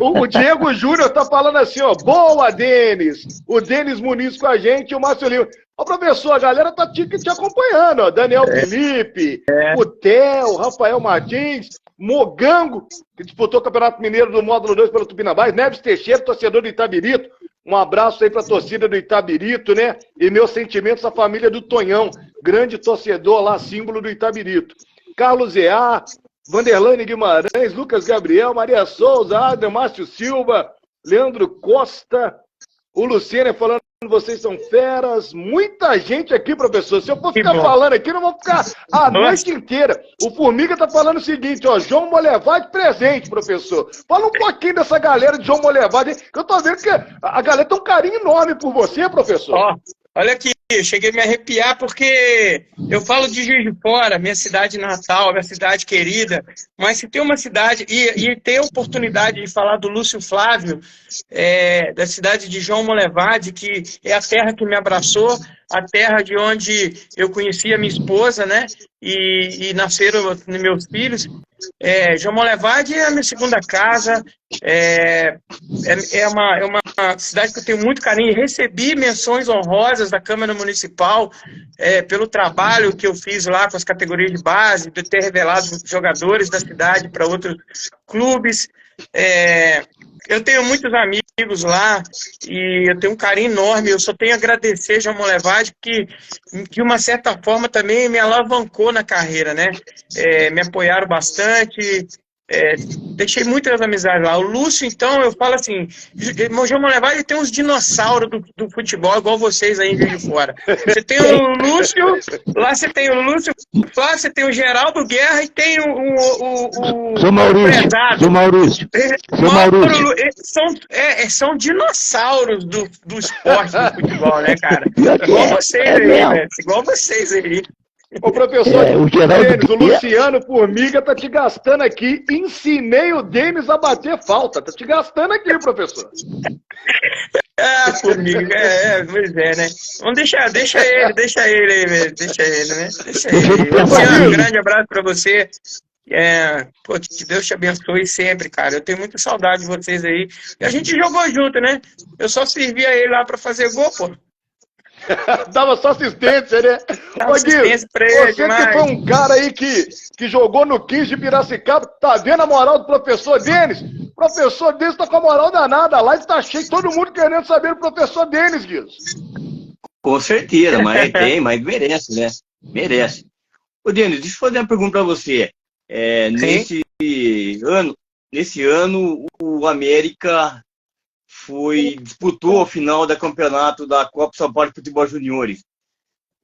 [SPEAKER 1] O Diego Júnior tá falando assim, ó. Boa, Denis. O Denis Muniz com a gente e o Márcio Lima. Ó, professor, a galera tá te acompanhando, ó. Daniel Felipe, o Theo, Rafael Martins, Mogango, que disputou o Campeonato Mineiro do Módulo 2 pelo Tupinambás, Neves Teixeira, torcedor do Itabirito. Um abraço aí para a torcida do Itabirito, né? E meus sentimentos à família do Tonhão, grande torcedor lá, símbolo do Itabirito. Carlos Eá, Vanderlane Guimarães, Lucas Gabriel, Maria Souza, Adriano Márcio Silva, Leandro Costa, o Luciano falando vocês são feras. Muita gente aqui, professor. Se eu for ficar falando aqui, não vou ficar a noite inteira. O Formiga tá falando o seguinte, ó. João Molevade presente, professor. Fala um pouquinho dessa galera de João Molevade, que eu tô vendo que a galera tem um carinho enorme por você, professor.
[SPEAKER 4] Ó, olha aqui, eu cheguei a me arrepiar porque eu falo de Juiz de Fora, minha cidade natal, minha cidade querida, mas se tem uma cidade, e ter a oportunidade de falar do Lúcio Flávio, da cidade de João Molevade, que é a terra que me abraçou, a terra de onde eu conheci a minha esposa, né, e nasceram meus filhos. João Molevade é a minha segunda casa, é uma cidade que eu tenho muito carinho. Recebi menções honrosas da Câmara Municipal pelo trabalho que eu fiz lá com as categorias de base, de ter revelado jogadores da cidade para outros clubes. Eu tenho muitos amigos lá e eu tenho um carinho enorme. Eu só tenho a agradecer, João Molevade, que de uma certa forma também me alavancou na carreira, né? Me apoiaram bastante. Deixei muitas amizades lá. O Lúcio, então, eu falo assim, o João Molevade tem uns dinossauros do futebol, igual vocês aí em Juiz de Fora. Você tem o Lúcio, lá você tem o Lúcio, lá você tem o Geraldo Guerra e tem
[SPEAKER 3] Sou Maurício.
[SPEAKER 4] prezado.
[SPEAKER 3] Sou Maurício. Sou Maurício.
[SPEAKER 4] São dinossauros do esporte, do futebol, né, cara? Igual vocês aí,
[SPEAKER 3] mesmo.
[SPEAKER 4] velho. Igual vocês aí.
[SPEAKER 1] Ô, professor,
[SPEAKER 3] O Geraldo
[SPEAKER 1] Denis, o
[SPEAKER 3] Guerra-
[SPEAKER 1] Luciano Formiga tá te gastando aqui. Ensinei o Denis a bater falta. Tá te gastando aqui, professor.
[SPEAKER 4] Formiga, pois é, né? Vamos deixa ele aí, velho. Deixa ele, né? Deixa ele. Luciano, um grande abraço pra você. Pô, que Deus te abençoe sempre, cara. Eu tenho muita saudade de vocês aí. E a gente jogou junto, né? Eu só servia ele lá pra fazer gol, pô.
[SPEAKER 1] Dava só assistência, né?
[SPEAKER 4] Dava
[SPEAKER 1] Ô, Gui,
[SPEAKER 4] assistência pra ele,
[SPEAKER 1] você
[SPEAKER 4] demais.
[SPEAKER 1] que foi um cara aí que jogou no 15 de Piracicaba, tá vendo a moral do professor Denis? O professor Denis tá com a moral danada lá e tá cheio, todo mundo querendo saber do professor Denis, Gui.
[SPEAKER 2] Com certeza, mas tem, mas merece, né? Merece. Ô, Denis, deixa eu fazer uma pergunta para você. Nesse ano, o América disputou a final do campeonato da Copa São Paulo de Futebol Juniores.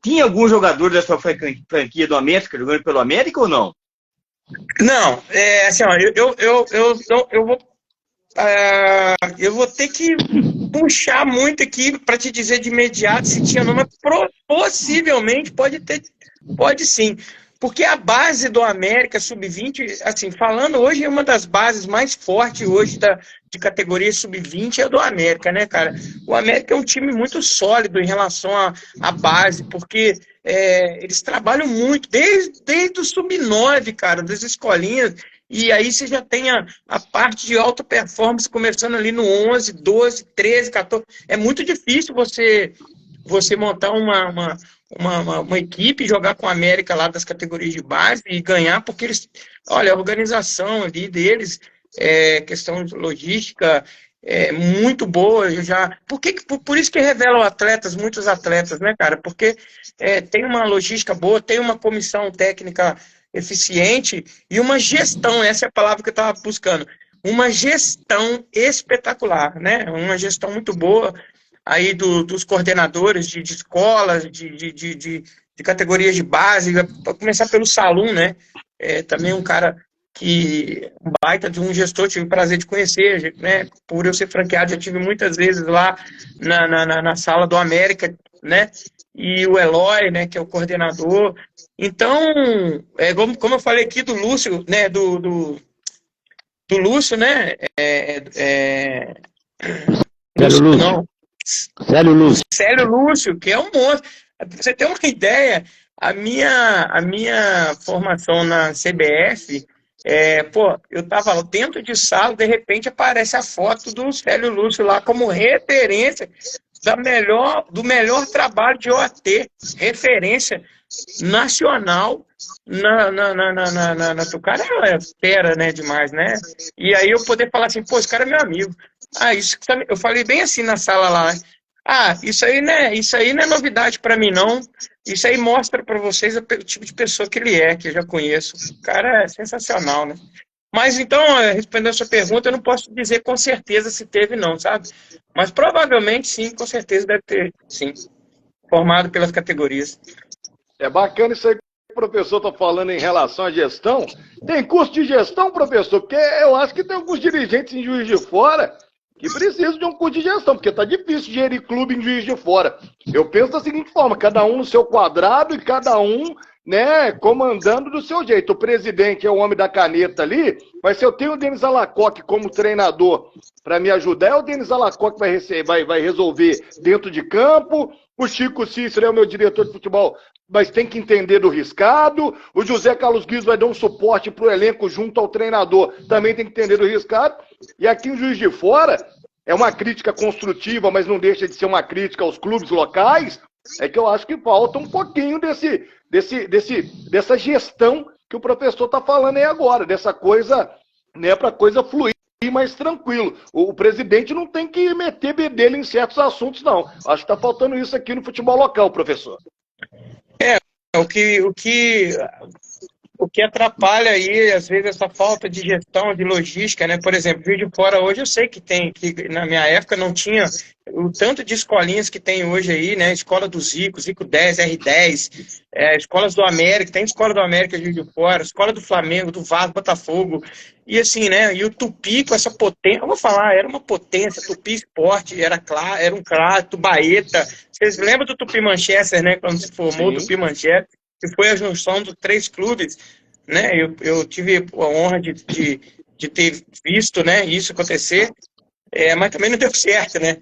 [SPEAKER 2] Tinha algum jogador da sua franquia do América jogando pelo América ou não?
[SPEAKER 4] Não, assim, ó, eu vou ter que puxar muito aqui para te dizer de imediato se tinha nome, possivelmente pode sim. Porque a base do América Sub-20, assim, falando hoje, é uma das bases mais fortes hoje de categoria Sub-20 é do América, né, cara? O América é um time muito sólido em relação à base, porque eles trabalham muito, desde o Sub-9, cara, das escolinhas, e aí você já tem a parte de alta performance começando ali no 11, 12, 13, 14. É muito difícil você montar uma equipe, jogar com a América lá das categorias de base e ganhar, porque eles, olha, a organização ali deles, questão de logística, muito boa. Por isso que revelam muitos atletas, né, cara? Porque tem uma logística boa, tem uma comissão técnica eficiente e uma gestão, essa é a palavra que eu estava buscando, uma gestão espetacular, né? Uma gestão muito boa aí dos coordenadores de escolas, de categorias de base, para começar pelo Salum, né? Também um cara um baita de um gestor, tive o prazer de conhecer, né? Por eu ser franqueado, já tive muitas vezes lá na sala do América, né? E o Eloy, né, que é o coordenador. Então, como eu falei aqui do Lúcio, né? Do Lúcio, né?
[SPEAKER 3] Lúcio.
[SPEAKER 4] Não. Célio Lúcio, que é um monstro. Pra você ter uma ideia, a minha formação na CBF, eu tava dentro de sala, de repente aparece a foto do Célio Lúcio lá como referência do melhor trabalho de OAT, referência nacional o cara é fera, né, demais, né? E aí eu poder falar assim, pô, esse cara é meu amigo. Isso eu falei bem assim na sala lá. Isso aí não é novidade para mim, não. Isso aí mostra para vocês o tipo de pessoa que ele que eu já conheço. O cara é sensacional, né? Mas então, respondendo a sua pergunta, eu não posso dizer com certeza se teve, não, sabe? Mas provavelmente sim, com certeza deve ter, sim. Formado pelas categorias.
[SPEAKER 1] É bacana isso aí que o professor está falando em relação à gestão. Tem curso de gestão, professor? Porque eu acho que tem alguns dirigentes em Juiz de Fora que precisam de um curso de gestão, porque está difícil gerir clube em Juiz de Fora. Eu penso da seguinte forma, cada um no seu quadrado e cada um, né, comandando do seu jeito. O presidente é o homem da caneta ali, mas se eu tenho o Denis Alacoque como treinador para me ajudar, é o Denis Alacoque que vai resolver dentro de campo. O Chico Cícero é o meu diretor de futebol, mas tem que entender do riscado. O José Carlos Guizo vai dar um suporte para o elenco junto ao treinador, também tem que entender do riscado. E aqui em Juiz de Fora, é uma crítica construtiva, mas não deixa de ser uma crítica aos clubes locais, é que eu acho que falta um pouquinho dessa gestão que o professor está falando aí agora, dessa coisa, né, para a coisa fluir mais tranquilo. O presidente não tem que meter bedelho em certos assuntos, não. Acho que está faltando isso aqui no futebol local, professor.
[SPEAKER 4] O que atrapalha aí, às vezes, essa falta de gestão, de logística, né? Por exemplo, Juiz de Fora hoje eu sei que tem, que na minha época não tinha o tanto de escolinhas que tem hoje aí, né? Escola do Zico, Zico 10, R10, escolas do América, tem escola do América Juiz de Fora, escola do Flamengo, do Vasco, Botafogo, e assim, né? E o Tupi com essa potência, eu vou falar, era uma potência, Tupi Esporte, era um crato, Baeta. Vocês lembram do Tupi Manchester, né? Quando se formou o Tupi Manchester? Que foi a junção dos 3 clubes, né? Eu tive a honra de ter visto, né, isso acontecer, mas também não deu certo, né?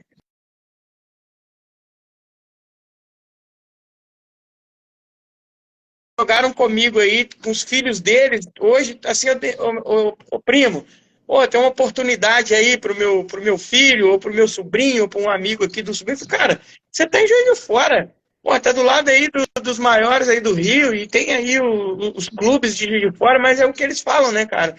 [SPEAKER 4] Jogaram comigo aí, com os filhos deles, hoje, assim, o primo, tem uma oportunidade aí pro meu filho, ou pro meu sobrinho, ou para um amigo aqui do sobrinho. Cara, você tá em Juiz de Fora. Tá do lado aí dos maiores aí do Rio, e tem aí os clubes de Juiz de Fora, mas é o que eles falam, né, cara?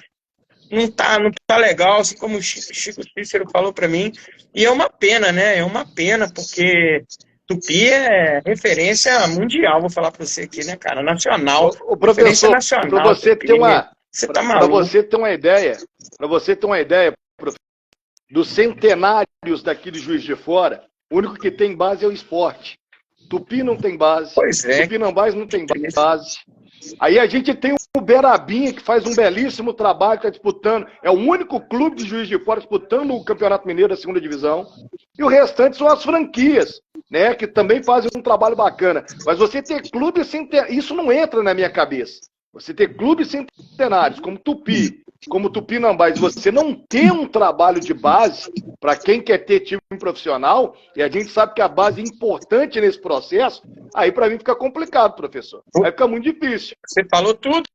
[SPEAKER 4] Não tá legal, assim como o Chico Cícero falou para mim. E é uma pena, né? É uma pena, porque Tupi é referência mundial, vou falar para você aqui, né, cara? Nacional.
[SPEAKER 1] O professor, para você ter uma... Para você ter uma ideia, dos centenários daqui de Juiz de Fora, o único que tem base é o esporte. Tupi não tem base, Tupinambás não tem base. Aí a gente tem o Berabinha, que faz um belíssimo trabalho, está disputando, é o único clube de Juiz de Fora disputando o Campeonato Mineiro da segunda divisão. E o restante são as franquias, né, que também fazem um trabalho bacana. Mas você ter clubes centenários, isso não entra na minha cabeça. Você ter clubes centenários, como Tupi, como Tupinambás, você não ter um trabalho de base, para quem quer ter time profissional, e a gente sabe que a base é importante nesse processo, aí para mim fica complicado, professor. Vai ficar muito difícil.
[SPEAKER 4] Você falou tudo.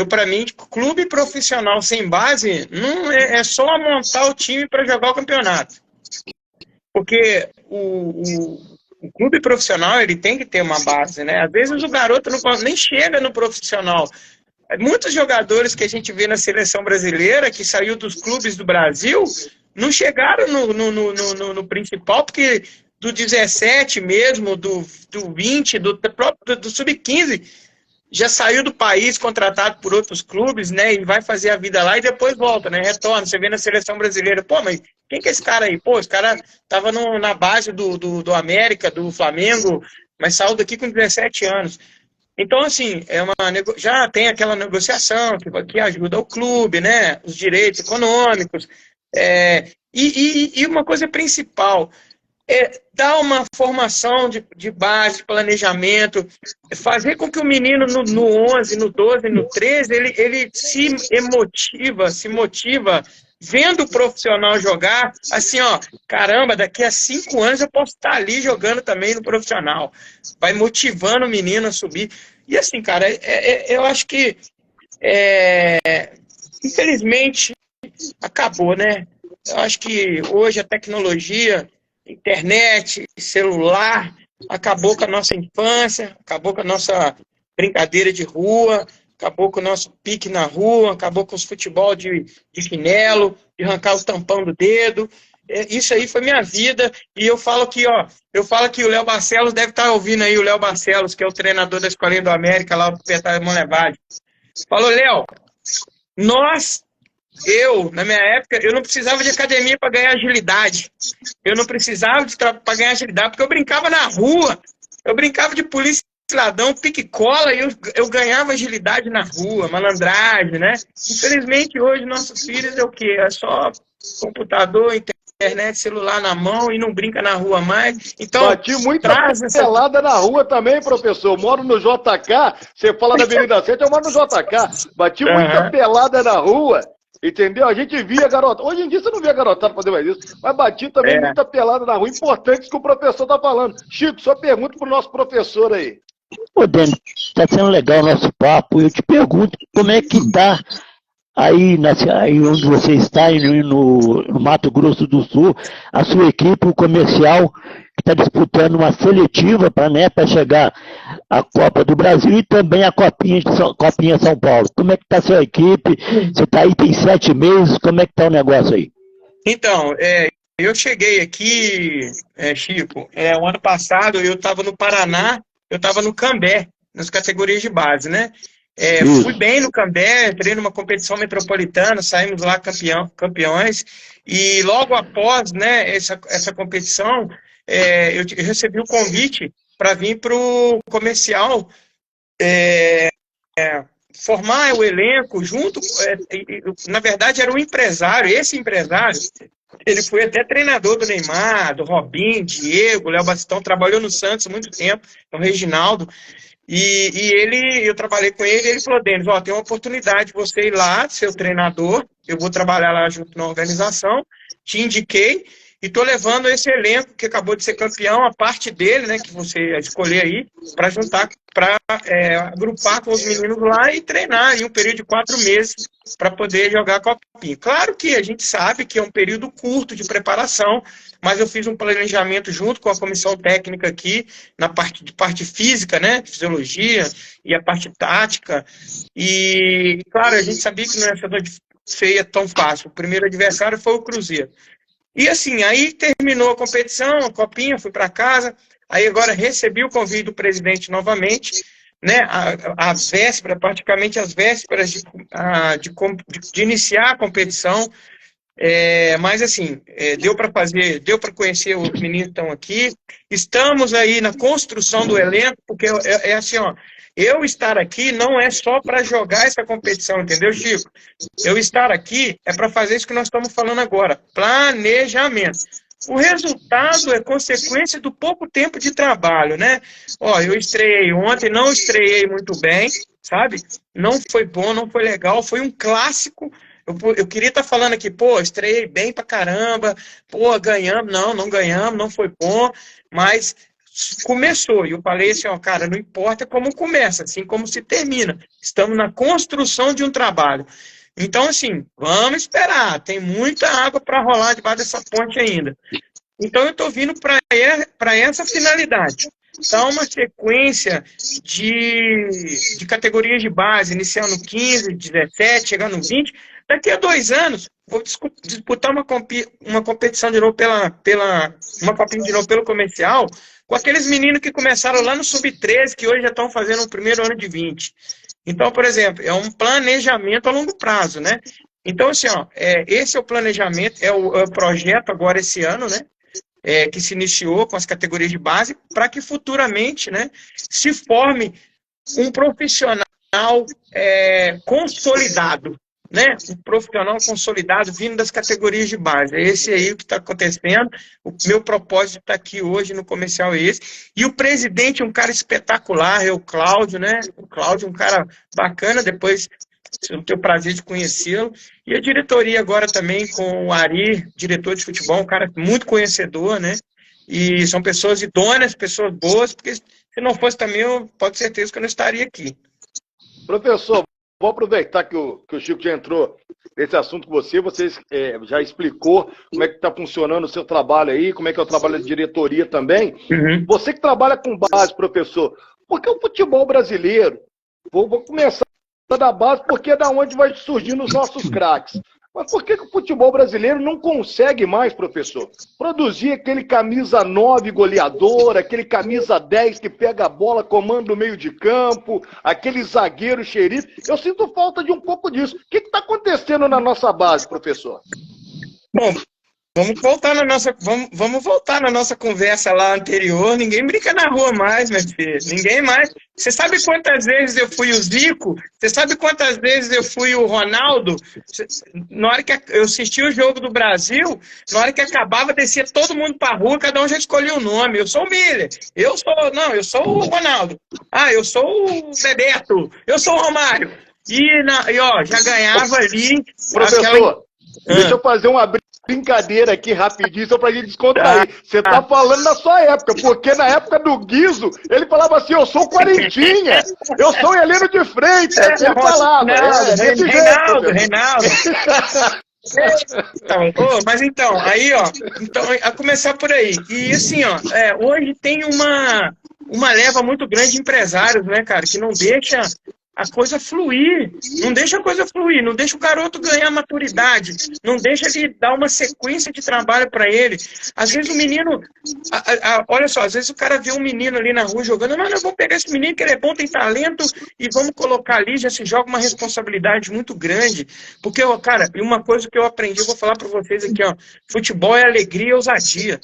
[SPEAKER 4] Para mim, clube profissional sem base, não é só montar o time para jogar o campeonato. Porque o clube profissional, ele tem que ter uma base, né? Às vezes o garoto nem chega no profissional. Muitos jogadores que a gente vê na seleção brasileira, que saiu dos clubes do Brasil, não chegaram no principal, porque do 17 mesmo, do 20, do sub-15, já saiu do país, contratado por outros clubes, né? E vai fazer a vida lá e depois volta, né? Retorna. Você vê na seleção brasileira, mas quem que é esse cara aí? Esse cara tava na base do América, do Flamengo, mas saiu daqui com 17 anos. Então, assim, já tem aquela negociação que ajuda o clube, né? Os direitos econômicos. E uma coisa principal, dar uma formação de base, de planejamento, fazer com que o menino no 11, no 12, no 13, ele se motiva vendo o profissional jogar, assim, caramba, daqui a 5 anos eu posso estar ali jogando também no profissional. Vai motivando o menino a subir. E assim, cara, eu acho que, infelizmente, acabou, né? Eu acho que hoje a tecnologia, internet, celular, acabou com a nossa infância, acabou com a nossa brincadeira de rua, acabou com o nosso pique na rua, acabou com os futebol de chinelo, de arrancar o tampão do dedo. Isso aí foi minha vida. E eu falo que, o Léo Barcelos deve estar ouvindo aí, o Léo Barcelos, que é o treinador da Escolinha do América, lá do Petar Monlevade. Falou, Léo, na minha época, eu não precisava de academia para ganhar agilidade. Eu não precisava para ganhar agilidade, porque eu brincava na rua. Eu brincava de polícia, ladrão, pique-cola, e eu ganhava agilidade na rua, malandragem, né? Infelizmente, hoje, nossos filhos é o quê? É só computador, internet, celular na mão e não brinca na rua mais. Então,
[SPEAKER 1] bati muita pelada na rua também, professor. Eu moro no JK, você fala da Avenida 7, eu moro no JK. Bati muita pelada na rua. Entendeu? A gente via garota. Hoje em dia você não vê garotada fazer mais isso, mas bati também muita pelada na rua. Importante que o professor está falando. Chico, só pergunta para o nosso professor aí.
[SPEAKER 3] Ô, Denis, está sendo legal o nosso papo. Eu te pergunto como é que está aí onde você está, aí no Mato Grosso do Sul, a sua equipe, o comercial, que está disputando uma seletiva para, né, chegar à Copa do Brasil e também a Copinha São Paulo. Como é que está a sua equipe? Você está aí, tem 7 meses, como é que está o negócio aí?
[SPEAKER 4] Então, eu cheguei aqui, Chico, o ano passado eu estava no Paraná, eu estava no Cambé, nas categorias de base, né? Fui bem no Cambé, entrei numa competição metropolitana, saímos lá campeões, e logo após, né, essa competição, eu recebi o convite para vir para o comercial, formar o elenco junto, na verdade era um empresário, esse empresário, ele foi até treinador do Neymar, do Robinho, Diego, Léo Bastão, trabalhou no Santos há muito tempo, o Reginaldo, e eu trabalhei com ele, e ele falou, Denis, tem uma oportunidade de você ir lá, ser o treinador, eu vou trabalhar lá junto na organização, te indiquei, e estou levando esse elenco que acabou de ser campeão, a parte dele, né, que você escolher aí, para juntar, para agrupar com os meninos lá e treinar em um período de 4 meses para poder jogar a Copinha. Claro que a gente sabe que é um período curto de preparação, mas eu fiz um planejamento junto com a comissão técnica aqui, na parte física, né, fisiologia e a parte tática. E, claro, a gente sabia que não seria tão fácil. O primeiro adversário foi o Cruzeiro. E assim, aí terminou a competição, a Copinha, fui para casa, aí agora recebi o convite do presidente novamente, né, praticamente as vésperas de iniciar a competição, mas assim, deu para conhecer os meninos que estão aqui, estamos aí na construção do elenco, porque assim, eu estar aqui não é só para jogar essa competição, entendeu, Chico? Eu estar aqui é para fazer isso que nós estamos falando agora, planejamento. O resultado é consequência do pouco tempo de trabalho, né? Eu estreiei ontem, não estreiei muito bem, sabe? Não foi bom, não foi legal, foi um clássico. Eu queria estar falando aqui, estreiei bem pra caramba, ganhamos, não ganhamos, não foi bom, mas começou, e eu falei assim, cara, não importa como começa, assim como se termina, estamos na construção de um trabalho. Então, assim, vamos esperar, tem muita água para rolar debaixo dessa ponte ainda. Então, eu estou vindo para essa finalidade. Então, uma sequência de categorias de base, iniciando 15, 17, chegando no 20. Daqui a 2 anos, vou disputar uma competição de novo uma copinha de novo pelo comercial, com aqueles meninos que começaram lá no Sub-13, que hoje já estão fazendo o primeiro ano de 20. Então, por exemplo, é um planejamento a longo prazo, né? Então, assim, esse é o planejamento, é o projeto agora esse ano, né? Que se iniciou com as categorias de base, para que futuramente, né, se forme um profissional consolidado, né? Um profissional consolidado vindo das categorias de base. É esse aí o que está acontecendo. O meu propósito está aqui hoje no comercial é esse. E o presidente é um cara espetacular, é o Cláudio, né? O Cláudio é um cara bacana, depois eu tenho o prazer de conhecê-lo. E a diretoria agora também com o Ari, diretor de futebol, um cara muito conhecedor, né? E são pessoas idôneas, pessoas boas, porque se não fosse também, eu pode ter certeza que eu não estaria aqui.
[SPEAKER 1] Professor, vou aproveitar que o Chico já entrou nesse assunto com você já explicou como é que está funcionando o seu trabalho aí, como é que é o trabalho da diretoria também.
[SPEAKER 4] Uhum.
[SPEAKER 1] Você que trabalha com base, professor, por que o futebol brasileiro, vou começar da base, porque é da onde vai surgindo os nossos craques. Mas por que o futebol brasileiro não consegue mais, professor, produzir aquele camisa 9 goleador, aquele camisa 10 que pega a bola, comanda o meio de campo, aquele zagueiro xerife? Eu sinto falta de um pouco disso. O que está acontecendo na nossa base, professor?
[SPEAKER 4] Bom, vamos voltar na nossa conversa lá anterior. Ninguém brinca na rua mais, meu filho. Ninguém mais. Você sabe quantas vezes eu fui o Zico? Você sabe quantas vezes eu fui o Ronaldo? Na hora que eu assistia o jogo do Brasil, na hora que acabava, descia todo mundo pra rua, cada um já escolhia um nome. Eu sou o Miller. Eu sou o Ronaldo. Eu sou o Bebeto. Eu sou o Romário. E já ganhava ali.
[SPEAKER 1] Professor, deixa eu fazer um brincadeira aqui rapidinho, só pra gente descontrair. Você tá falando na sua época, porque na época do Guizo, ele falava assim, eu sou quarentinha, eu sou Heleno de Freitas. Ele falava,
[SPEAKER 4] Reinaldo. Mas então, aí, ó, a começar por aí. E assim, ó, hoje tem uma leva muito grande de empresários, né, cara, que não deixa a coisa fluir, não deixa o garoto ganhar maturidade, não deixa ele dar uma sequência de trabalho para ele. Às vezes o menino, olha só, às vezes o cara vê um menino ali na rua jogando, mas nós vamos pegar esse menino que ele é bom, tem talento, e vamos colocar ali, já se joga uma responsabilidade muito grande, porque, cara, uma coisa que eu aprendi, eu vou falar para vocês aqui, ó, futebol é alegria e ousadia.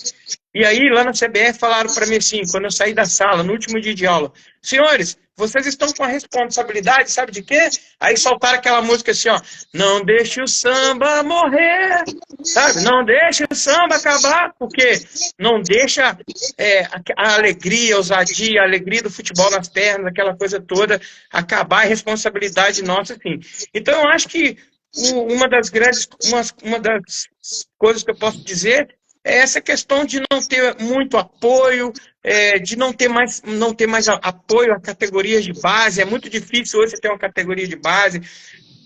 [SPEAKER 4] E aí, lá na CBF, falaram para mim assim, quando eu saí da sala, no último dia de aula, senhores, vocês estão com a responsabilidade, sabe de quê? Aí soltaram aquela música assim, ó, não deixe o samba morrer, sabe? Não deixe o samba acabar, porque não deixa a alegria, a ousadia, a alegria do futebol nas pernas, aquela coisa toda, acabar, a responsabilidade nossa, assim. Então, eu acho que uma das coisas que eu posso dizer é essa questão de não ter muito apoio, de não ter mais apoio a categorias de base. É muito difícil hoje você ter uma categoria de base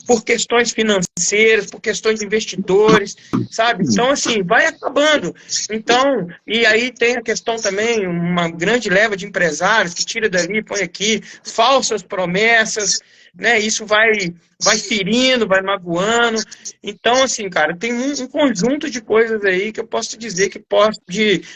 [SPEAKER 4] por questões financeiras, por questões de investidores, sabe? Então, assim, vai acabando. Então, e aí tem a questão também, uma grande leva de empresários que tira dali, põe aqui, falsas promessas, né? Isso vai ferindo, vai magoando. Então, assim, cara, tem um conjunto de coisas aí que eu posso te dizer que pode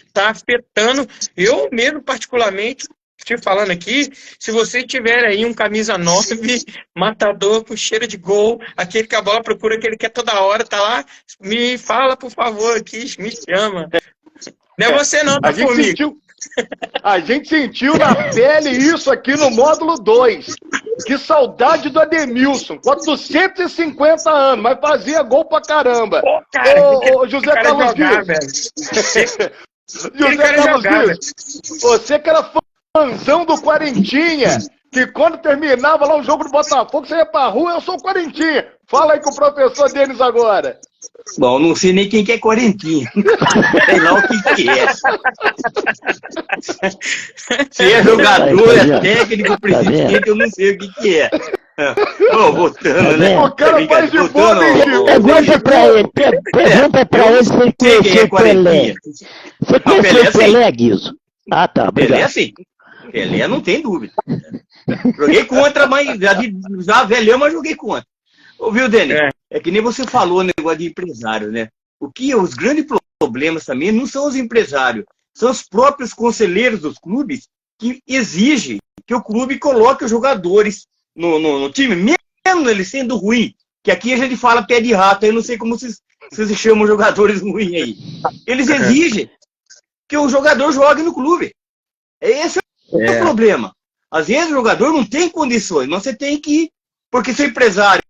[SPEAKER 4] estar afetando. Eu mesmo, particularmente, te falando aqui, se você tiver aí um camisa 9, matador com cheiro de gol, aquele que a bola procura, que ele quer toda hora, tá lá, me fala, por favor, aqui, me chama. Não é você não, tá comigo.
[SPEAKER 1] A gente sentiu na pele isso aqui no módulo 2. Que saudade do Ademilson, 450 anos, mas fazia gol pra caramba.
[SPEAKER 4] Pô, cara,
[SPEAKER 1] ô José Carlos Dias. José Carlos Dias, você que era fãzão do Quarentinha, que quando terminava lá o jogo do Botafogo, você ia pra rua, eu sou Quarentinha. Fala aí com o professor Denis agora.
[SPEAKER 2] Bom, não sei nem quem que é Quarentinha. Sei lá o que é. Se é jogador, é técnico, presidente, eu não sei o que é. Voltando, né?
[SPEAKER 1] O cara faz de boa,
[SPEAKER 3] pergunta pra ele, se ele conheceu o Pelé. Você conheceu o Pelé, Guizo? Ah, tá, obrigado.
[SPEAKER 2] Pelé, sim. Pelé não tem dúvida. Joguei contra, mas já velhão, mas joguei contra. Ouviu, Denis? É que nem você falou, negócio de empresário, né? Os grandes problemas também não são os empresários, são os próprios conselheiros dos clubes que exigem que o clube coloque os jogadores no time, mesmo ele sendo ruim. Que aqui a gente fala pé de rato, eu não sei como vocês chamam jogadores ruins aí. Eles exigem que o jogador jogue no clube. Esse é o problema. Às vezes o jogador não tem condições, mas você tem que ir, porque se o empresário,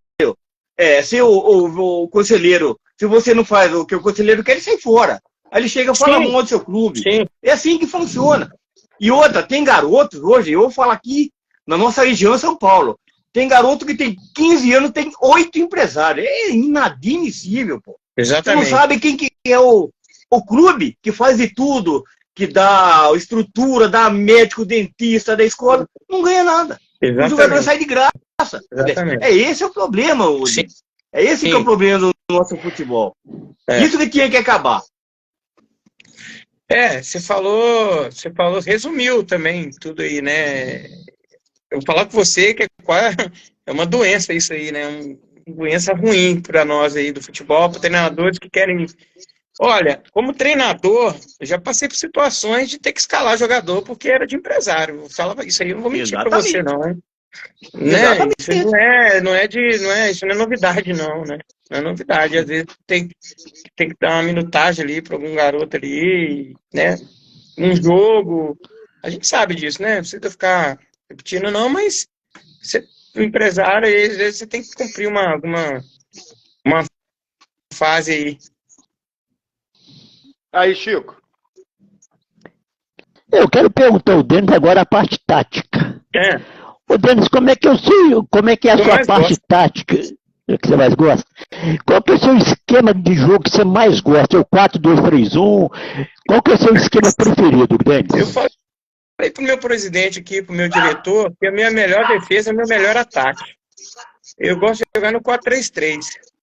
[SPEAKER 2] se o conselheiro, se você não faz o que o conselheiro quer, ele sai fora. Aí ele chega e fala mal do seu clube. Sim. É assim que funciona. E outra, tem garotos hoje, eu vou falar aqui na nossa região, São Paulo, tem garoto que tem 15 anos, tem 8 empresários. É inadmissível, pô.
[SPEAKER 4] Exatamente.
[SPEAKER 2] Você não sabe quem que é o clube que faz de tudo, que dá estrutura, dá médico, dentista, da escola, não ganha nada. Exatamente. O jogador sai de graça. Exatamente. Esse é o problema hoje. É esse que é o problema do nosso futebol. Isso que tinha que acabar.
[SPEAKER 4] Você falou, resumiu também tudo aí, né? Eu vou falar com você que é uma doença isso aí, né? Uma doença ruim para nós aí do futebol, para treinadores que querem... Olha, como treinador, eu já passei por situações de ter que escalar jogador porque era de empresário. Eu falava isso aí, eu não vou mentir para você, não, hein? Né? Isso isso não é novidade, não, né? Não é novidade. Às vezes tem que dar uma minutagem ali para algum garoto ali, né? Um jogo. A gente sabe disso, né? Não precisa ficar repetindo, não, mas o empresário, às vezes, você tem que cumprir uma fase aí.
[SPEAKER 1] Aí, Chico.
[SPEAKER 3] Eu quero perguntar ao Denis agora a parte tática. Ô, Denis, como é que é a sua parte tática? É que você mais gosta? Qual que é o seu esquema de jogo que você mais gosta? É o 4-2-3-1? Qual que é o seu esquema preferido,
[SPEAKER 4] Eu
[SPEAKER 3] Denis?
[SPEAKER 4] falei pro meu presidente aqui, pro meu diretor, que a minha melhor defesa é o meu melhor ataque. Eu gosto de jogar no 4-3-3.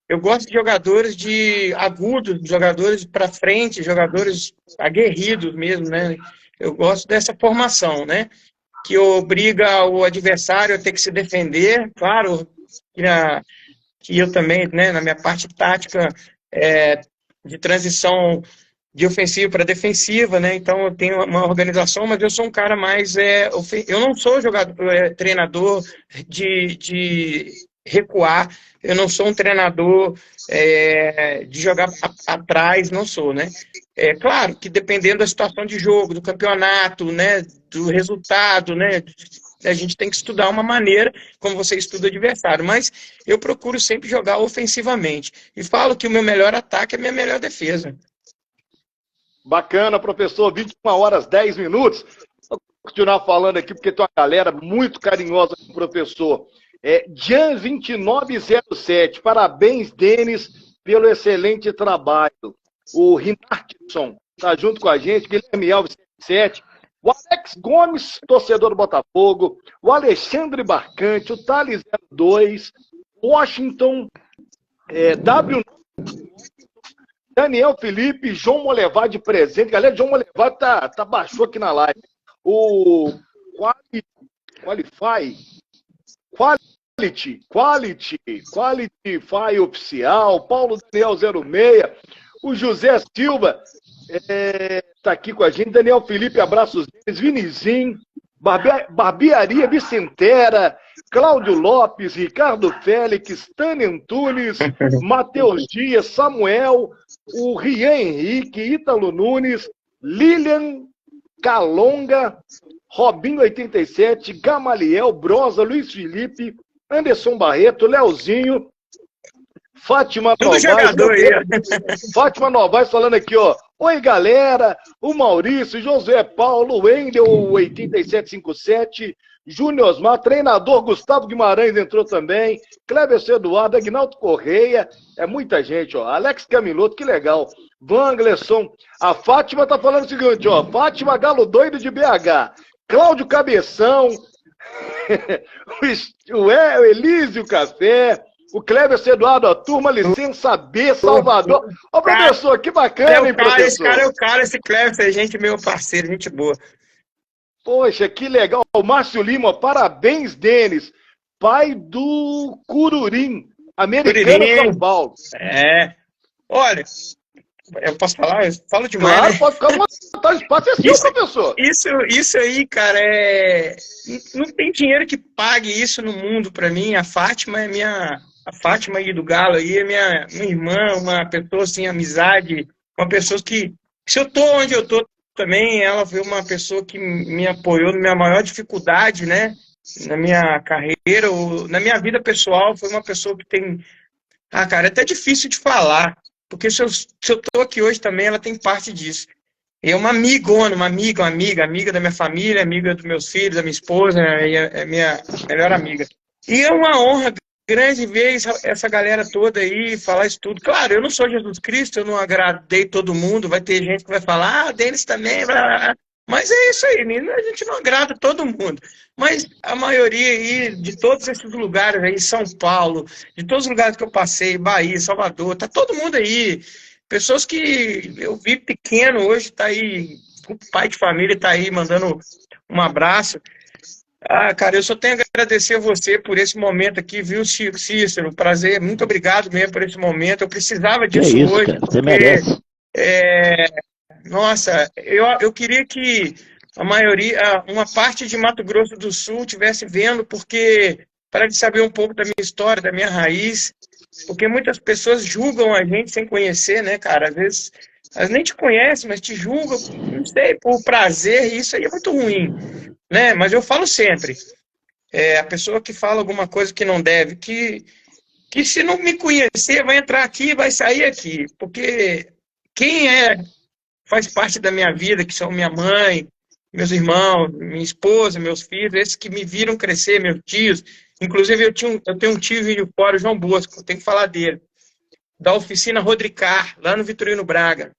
[SPEAKER 4] Eu gosto de jogadores de agudos, jogadores para frente, jogadores aguerridos mesmo, né? Eu gosto dessa formação, né? Que obriga o adversário a ter que se defender. Claro que eu também, né, na minha parte tática de transição de ofensiva para defensiva, né? Então eu tenho uma organização, mas eu sou um cara mais eu não sou jogador, treinador de recuar. Eu não sou um treinador de jogar atrás, não sou, né? É claro que dependendo da situação de jogo, do campeonato, né, do resultado, né, a gente tem que estudar uma maneira como você estuda o adversário, mas eu procuro sempre jogar ofensivamente. E falo que o meu melhor ataque é a minha melhor defesa.
[SPEAKER 1] Bacana, professor. 21h10. Vou continuar falando aqui, porque tem uma galera muito carinhosa com o professor. Jan2907. Parabéns, Denis, pelo excelente trabalho. O Rinartson está junto com a gente. Guilherme Alves 7. O Alex Gomes, torcedor do Botafogo. O Alexandre Barcante. O Thales 02. Washington. W. Daniel Felipe, João Molevar de presente. Galera, João Molevar baixou aqui na live. O Quality Oficial, Paulo Daniel 06, o José Silva está aqui com a gente, Daniel Felipe, abraços deles, Vinizinho, Barbearia Vicentera, Cláudio Lopes, Ricardo Félix, Tânia Antunes, Matheus Dias, Samuel, o Rian Henrique, Ítalo Nunes, Lilian Calonga, Robinho 87, Gamaliel, Brosa, Luiz Felipe, Anderson Barreto, Leozinho, Fátima
[SPEAKER 4] Tudo
[SPEAKER 1] Novaes.
[SPEAKER 4] jogador aí.
[SPEAKER 1] Fátima Novaes falando aqui, ó. Oi, galera. O Maurício, José Paulo, Wendel 8757, Júnior Osmar, treinador Gustavo Guimarães entrou também, Cleverson Eduardo, Agnaldo Correia, é muita gente, ó. Alex Camiloto, que legal. Vanglesson, a Fátima tá falando o seguinte, ó. Fátima Galo Doido de BH, Cláudio Cabeção, o Elísio Café, o Cleverson Eduardo, a turma Licença B, Salvador. Ó, professor, que bacana, hein, professor?
[SPEAKER 4] Esse cara é o cara, esse Cleverson é gente, meu parceiro, gente boa.
[SPEAKER 1] Poxa, que legal. O Márcio Lima, parabéns, Denis. Pai do Cururim, americano São Paulo.
[SPEAKER 4] Olha, eu posso falar? Eu falo demais,
[SPEAKER 1] claro,
[SPEAKER 4] né?
[SPEAKER 1] pode ficar à vontade. O espaço é seu, professor.
[SPEAKER 4] Isso aí, cara, não tem dinheiro que pague isso no mundo pra mim. A Fátima aí do Galo aí é minha irmã, uma pessoa assim, amizade, uma pessoa que, se eu tô onde eu tô também, ela foi uma pessoa que me apoiou na minha maior dificuldade, né? Na minha carreira, na minha vida pessoal, foi uma pessoa que tem... cara, é até difícil de falar, porque se eu tô aqui hoje também, ela tem parte disso. É uma amigona, amiga da minha família, amiga dos meus filhos, da minha esposa, é minha melhor amiga. E é uma honra grande ver essa galera toda aí, falar isso tudo. Claro, eu não sou Jesus Cristo, eu não agradei todo mundo, vai ter gente que vai falar, Denis também, blá, blá, blá. Mas é isso aí, a gente não agrada todo mundo. Mas a maioria aí, de todos esses lugares aí, São Paulo, de todos os lugares que eu passei, Bahia, Salvador, tá todo mundo aí. Pessoas que eu vi pequeno, hoje tá aí, o pai de família tá aí mandando um abraço. Cara, eu só tenho a agradecer a você por esse momento aqui, viu, Cícero? Prazer, muito obrigado mesmo por esse momento. Eu precisava disso
[SPEAKER 3] isso,
[SPEAKER 4] hoje.
[SPEAKER 3] Cara, você merece.
[SPEAKER 4] Nossa, eu queria que a maioria, uma parte de Mato Grosso do Sul estivesse vendo, porque para de saber um pouco da minha história, da minha raiz, porque muitas pessoas julgam a gente sem conhecer, né, cara? Às vezes elas nem te conhecem, mas te julgam, não sei, por prazer, e isso aí é muito ruim, né? Mas eu falo sempre, a pessoa que fala alguma coisa que não deve, que se não me conhecer, vai entrar aqui e vai sair aqui, porque quem faz parte da minha vida, que são minha mãe, meus irmãos, minha esposa, meus filhos, esses que me viram crescer, meus tios, Inclusive, eu tenho um tio Vídeo Fora, o João Bosco, tenho que falar dele. Da oficina Rodricar, lá no Vitorino Braga.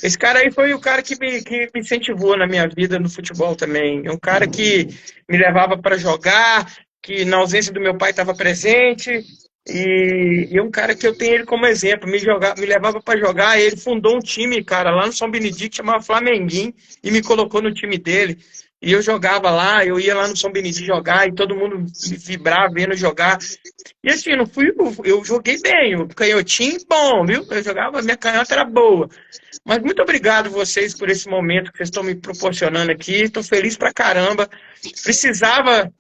[SPEAKER 4] Esse cara aí foi o cara que me incentivou na minha vida no futebol também. É um cara que me levava para jogar, que na ausência do meu pai estava presente. E é um cara que eu tenho ele como exemplo. Me levava para jogar. Ele fundou um time, cara, lá no São Benedito, chamava Flamenguinho, e me colocou no time dele. E eu jogava lá, eu ia lá no São Benedito jogar, e todo mundo me vibrava vendo jogar. E assim, eu joguei bem, o canhotinho bom, viu? Eu jogava, minha canhota era boa. Mas muito obrigado vocês por esse momento que vocês estão me proporcionando aqui. Estou feliz pra caramba. Precisava,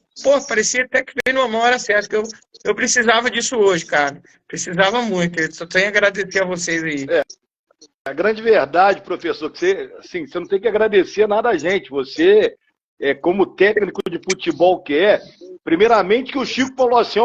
[SPEAKER 4] parecia até que veio numa hora certa, que eu precisava disso hoje, cara. Precisava muito. Eu só tenho a agradecer a vocês aí.
[SPEAKER 1] A grande verdade, professor, que você não tem que agradecer nada a gente. Você, como técnico de futebol primeiramente que o Chico falou assim,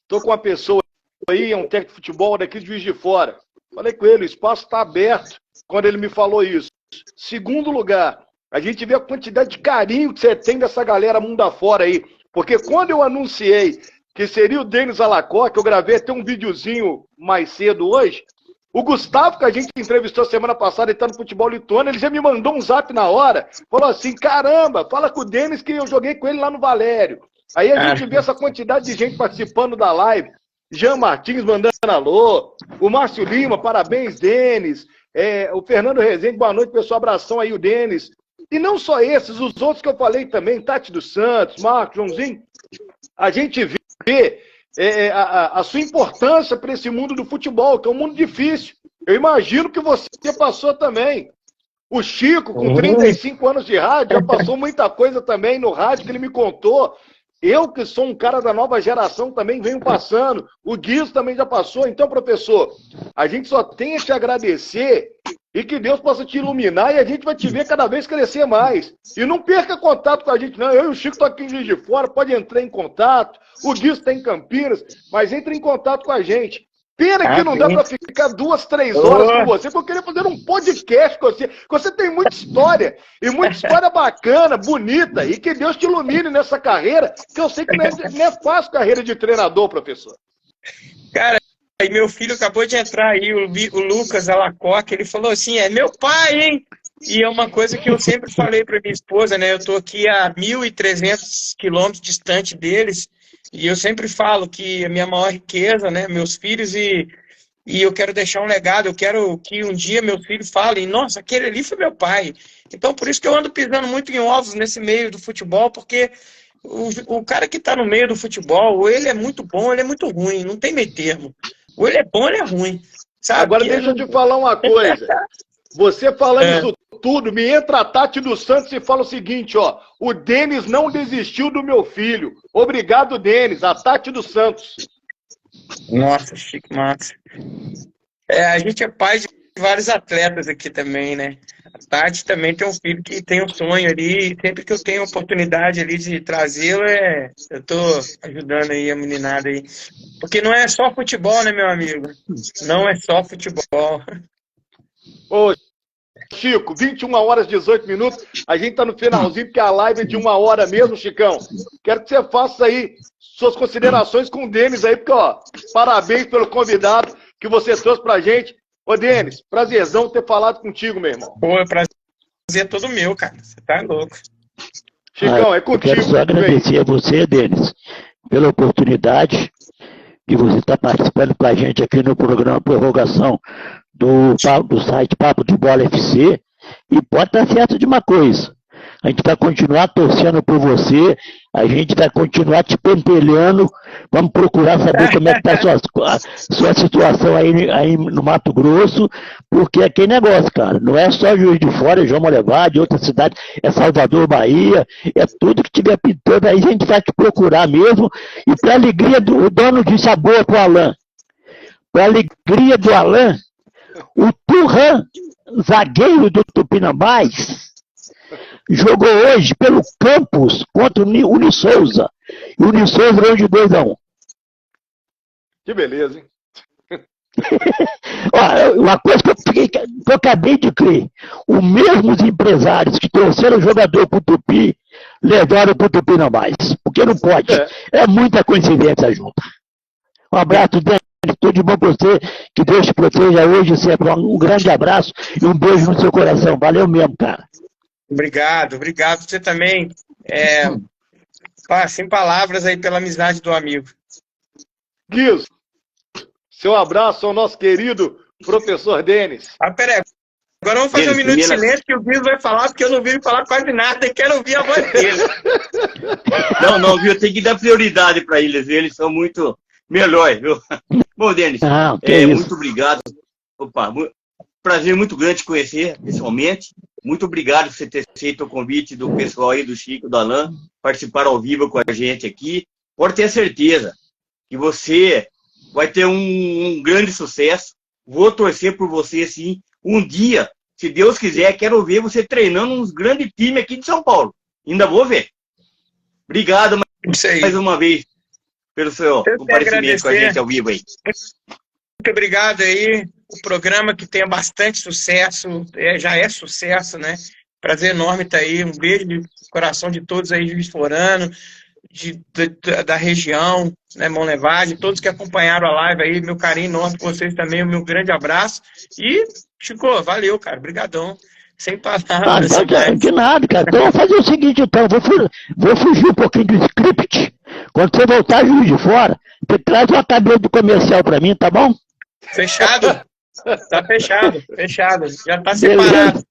[SPEAKER 1] tô com uma pessoa aí, é um técnico de futebol daqui de Juiz de Fora. Falei com ele, o espaço está aberto quando ele me falou isso. Segundo lugar, a gente vê a quantidade de carinho que você tem dessa galera mundo afora aí. Porque quando eu anunciei que seria o Denis Alacoque, eu gravei até um videozinho mais cedo hoje, o Gustavo, que a gente entrevistou semana passada, ele tá no futebol lituano, ele já me mandou um zap na hora, falou assim, caramba, fala com o Denis que eu joguei com ele lá no Valério. Aí a gente vê essa quantidade de gente participando da live, Jean Martins mandando alô, o Márcio Lima, parabéns, Denis, o Fernando Rezende, boa noite, pessoal, abração aí, o Denis. E não só esses, os outros que eu falei também, Tati dos Santos, Marcos, Joãozinho, a gente vê a sua importância para esse mundo do futebol, que é um mundo difícil. Eu imagino que você passou também. O Chico, com 35 anos de rádio, já passou muita coisa também no rádio que ele me contou. Eu, que sou um cara da nova geração, também venho passando. O Guiz também já passou. Então, professor, a gente só tem a te agradecer e que Deus possa te iluminar e a gente vai te ver cada vez crescer mais. E não perca contato com a gente, não. Eu e o Chico estão aqui em Juiz de Fora, pode entrar em contato. O Guiz está em Campinas, mas entre em contato com a gente. Pena que não dá para ficar 2, 3 horas com você, porque eu queria fazer um podcast com você. Você tem muita história, e muita história bacana, bonita, e que Deus te ilumine nessa carreira, que eu sei que não é fácil carreira de treinador, professor.
[SPEAKER 4] Cara, e meu filho acabou de entrar aí, o Lucas Alacoque, ele falou assim, é meu pai, hein? E é uma coisa que eu sempre falei para minha esposa, né? Eu tô aqui a 1.300 quilômetros distante deles, e eu sempre falo que a minha maior riqueza, né, meus filhos, e eu quero deixar um legado, eu quero que um dia meus filhos falem, nossa, aquele ali foi meu pai. Então, por isso que eu ando pisando muito em ovos nesse meio do futebol, porque o cara que está no meio do futebol, ou ele é muito bom, ou ele é muito ruim, não tem meio termo. Ou ele é bom, ou ele é ruim. Sabe?
[SPEAKER 1] Agora deixa eu te falar uma coisa. Você falando isso tudo, me entra a Tati dos Santos e fala o seguinte, o Denis não desistiu do meu filho. Obrigado, Denis. A Tati dos Santos.
[SPEAKER 4] Nossa, Chico Max. A gente é pai de vários atletas aqui também, né? A Tati também tem um filho que tem um sonho ali, e sempre que eu tenho oportunidade ali de trazê-lo, eu tô ajudando aí a meninada aí. Porque não é só futebol, né, meu amigo? Não é só futebol.
[SPEAKER 1] Ô, Chico, 21 horas e 18 minutos, a gente tá no finalzinho, porque a live é de 1 hora mesmo, Chicão. Quero que você faça aí suas considerações com o Denis aí, porque, parabéns pelo convidado que você trouxe pra gente. Ô, Denis, prazerzão ter falado contigo, meu irmão.
[SPEAKER 4] Pô, é prazer todo meu, cara. Você tá louco.
[SPEAKER 1] Chicão, é contigo.
[SPEAKER 3] Eu quero só agradecer a você, Denis, pela oportunidade de você estar participando com a gente aqui no programa Prorrogação do site Papo de Bola FC. E pode estar certo de uma coisa, a gente vai continuar torcendo por você, a gente vai continuar te pentelhando, vamos procurar saber como é que está a sua situação aí no Mato Grosso, porque é aquele negócio, cara, não é só Juiz de Fora, é João Molevade, outra cidade, é Salvador, Bahia, é tudo que tiver pintando, aí a gente vai te procurar mesmo, e para alegria o dono disse a boa pro Alain, para alegria do Alain, o Turhan, zagueiro do Tupinambás, jogou hoje pelo Campos contra o Uni Souza. E o Uni Souza ganhou de 2-1.
[SPEAKER 1] Que beleza, hein?
[SPEAKER 3] Uma coisa que eu acabei de crer. Os mesmos empresários que trouxeram o jogador para o Tupi, levaram pro Tupinambás. Porque não pode. É muita coincidência junta. Um abraço, Denis. Tudo de bom pra você. Que Deus te proteja hoje sempre. Um grande abraço e um beijo no seu coração. Valeu mesmo, cara.
[SPEAKER 4] Obrigado. Você também. Sem palavras aí pela amizade do amigo.
[SPEAKER 1] Guizo, seu abraço ao nosso querido professor Denis.
[SPEAKER 4] Peraí. Agora vamos fazer um minuto de silêncio que o Guizo vai falar, porque eu não vi ele falar quase nada e quero ouvir a voz dele.
[SPEAKER 2] Não, viu? Tem que dar prioridade para eles são muito melhores, viu? Bom, Denis, muito obrigado. Prazer muito grande te conhecer pessoalmente. Muito obrigado por você ter aceito o convite do pessoal aí, do Chico, do Alain, participar ao vivo com a gente aqui. Pode ter certeza que você vai ter um grande sucesso. Vou torcer por você, sim. Um dia, se Deus quiser, quero ver você treinando uns grandes times aqui de São Paulo. Ainda vou ver. Obrigado mais uma vez pelo seu comparecimento com a gente ao vivo aí.
[SPEAKER 4] Muito obrigado aí. O programa que tenha bastante sucesso, já é sucesso, né? Prazer enorme estar aí. Um beijo no coração de todos aí de Juiz de Fora, da região, né, Monlevade, todos que acompanharam a live aí, meu carinho enorme com vocês também, o meu grande abraço. E, Chico, valeu, cara. Obrigadão. Sem palavras.
[SPEAKER 3] De nada, cara. Então eu vou fazer o seguinte, então. Vou fugir um pouquinho do script. Quando você voltar, Juiz de Fora, você traz uma tabela do comercial pra mim, tá bom?
[SPEAKER 4] Fechado? Tá fechado. Já tá separado.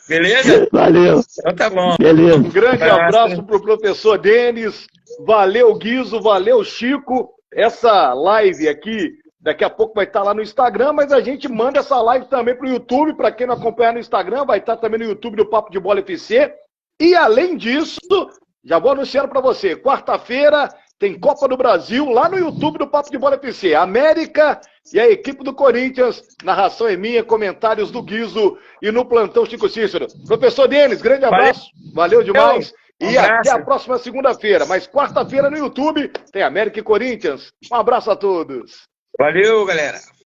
[SPEAKER 4] Beleza?
[SPEAKER 3] Valeu.
[SPEAKER 4] Então tá bom.
[SPEAKER 3] Beleza.
[SPEAKER 1] Um grande abraço pro professor Denis. Valeu, Guizo. Valeu, Chico. Essa live aqui, daqui a pouco vai estar lá no Instagram, mas a gente manda essa live também pro YouTube. Para quem não acompanhar no Instagram, vai estar também no YouTube do Papo de Bola FC. E além disso, já vou anunciando para você, quarta-feira tem Copa do Brasil lá no YouTube do Papo de Bola FC. América e a equipe do Corinthians. Narração é minha, comentários do Guizo e no plantão Chico Cícero. Professor Denis, grande abraço. Valeu demais. E até a próxima segunda-feira. Mas quarta-feira no YouTube tem América e Corinthians. Um abraço a todos.
[SPEAKER 4] Valeu, galera.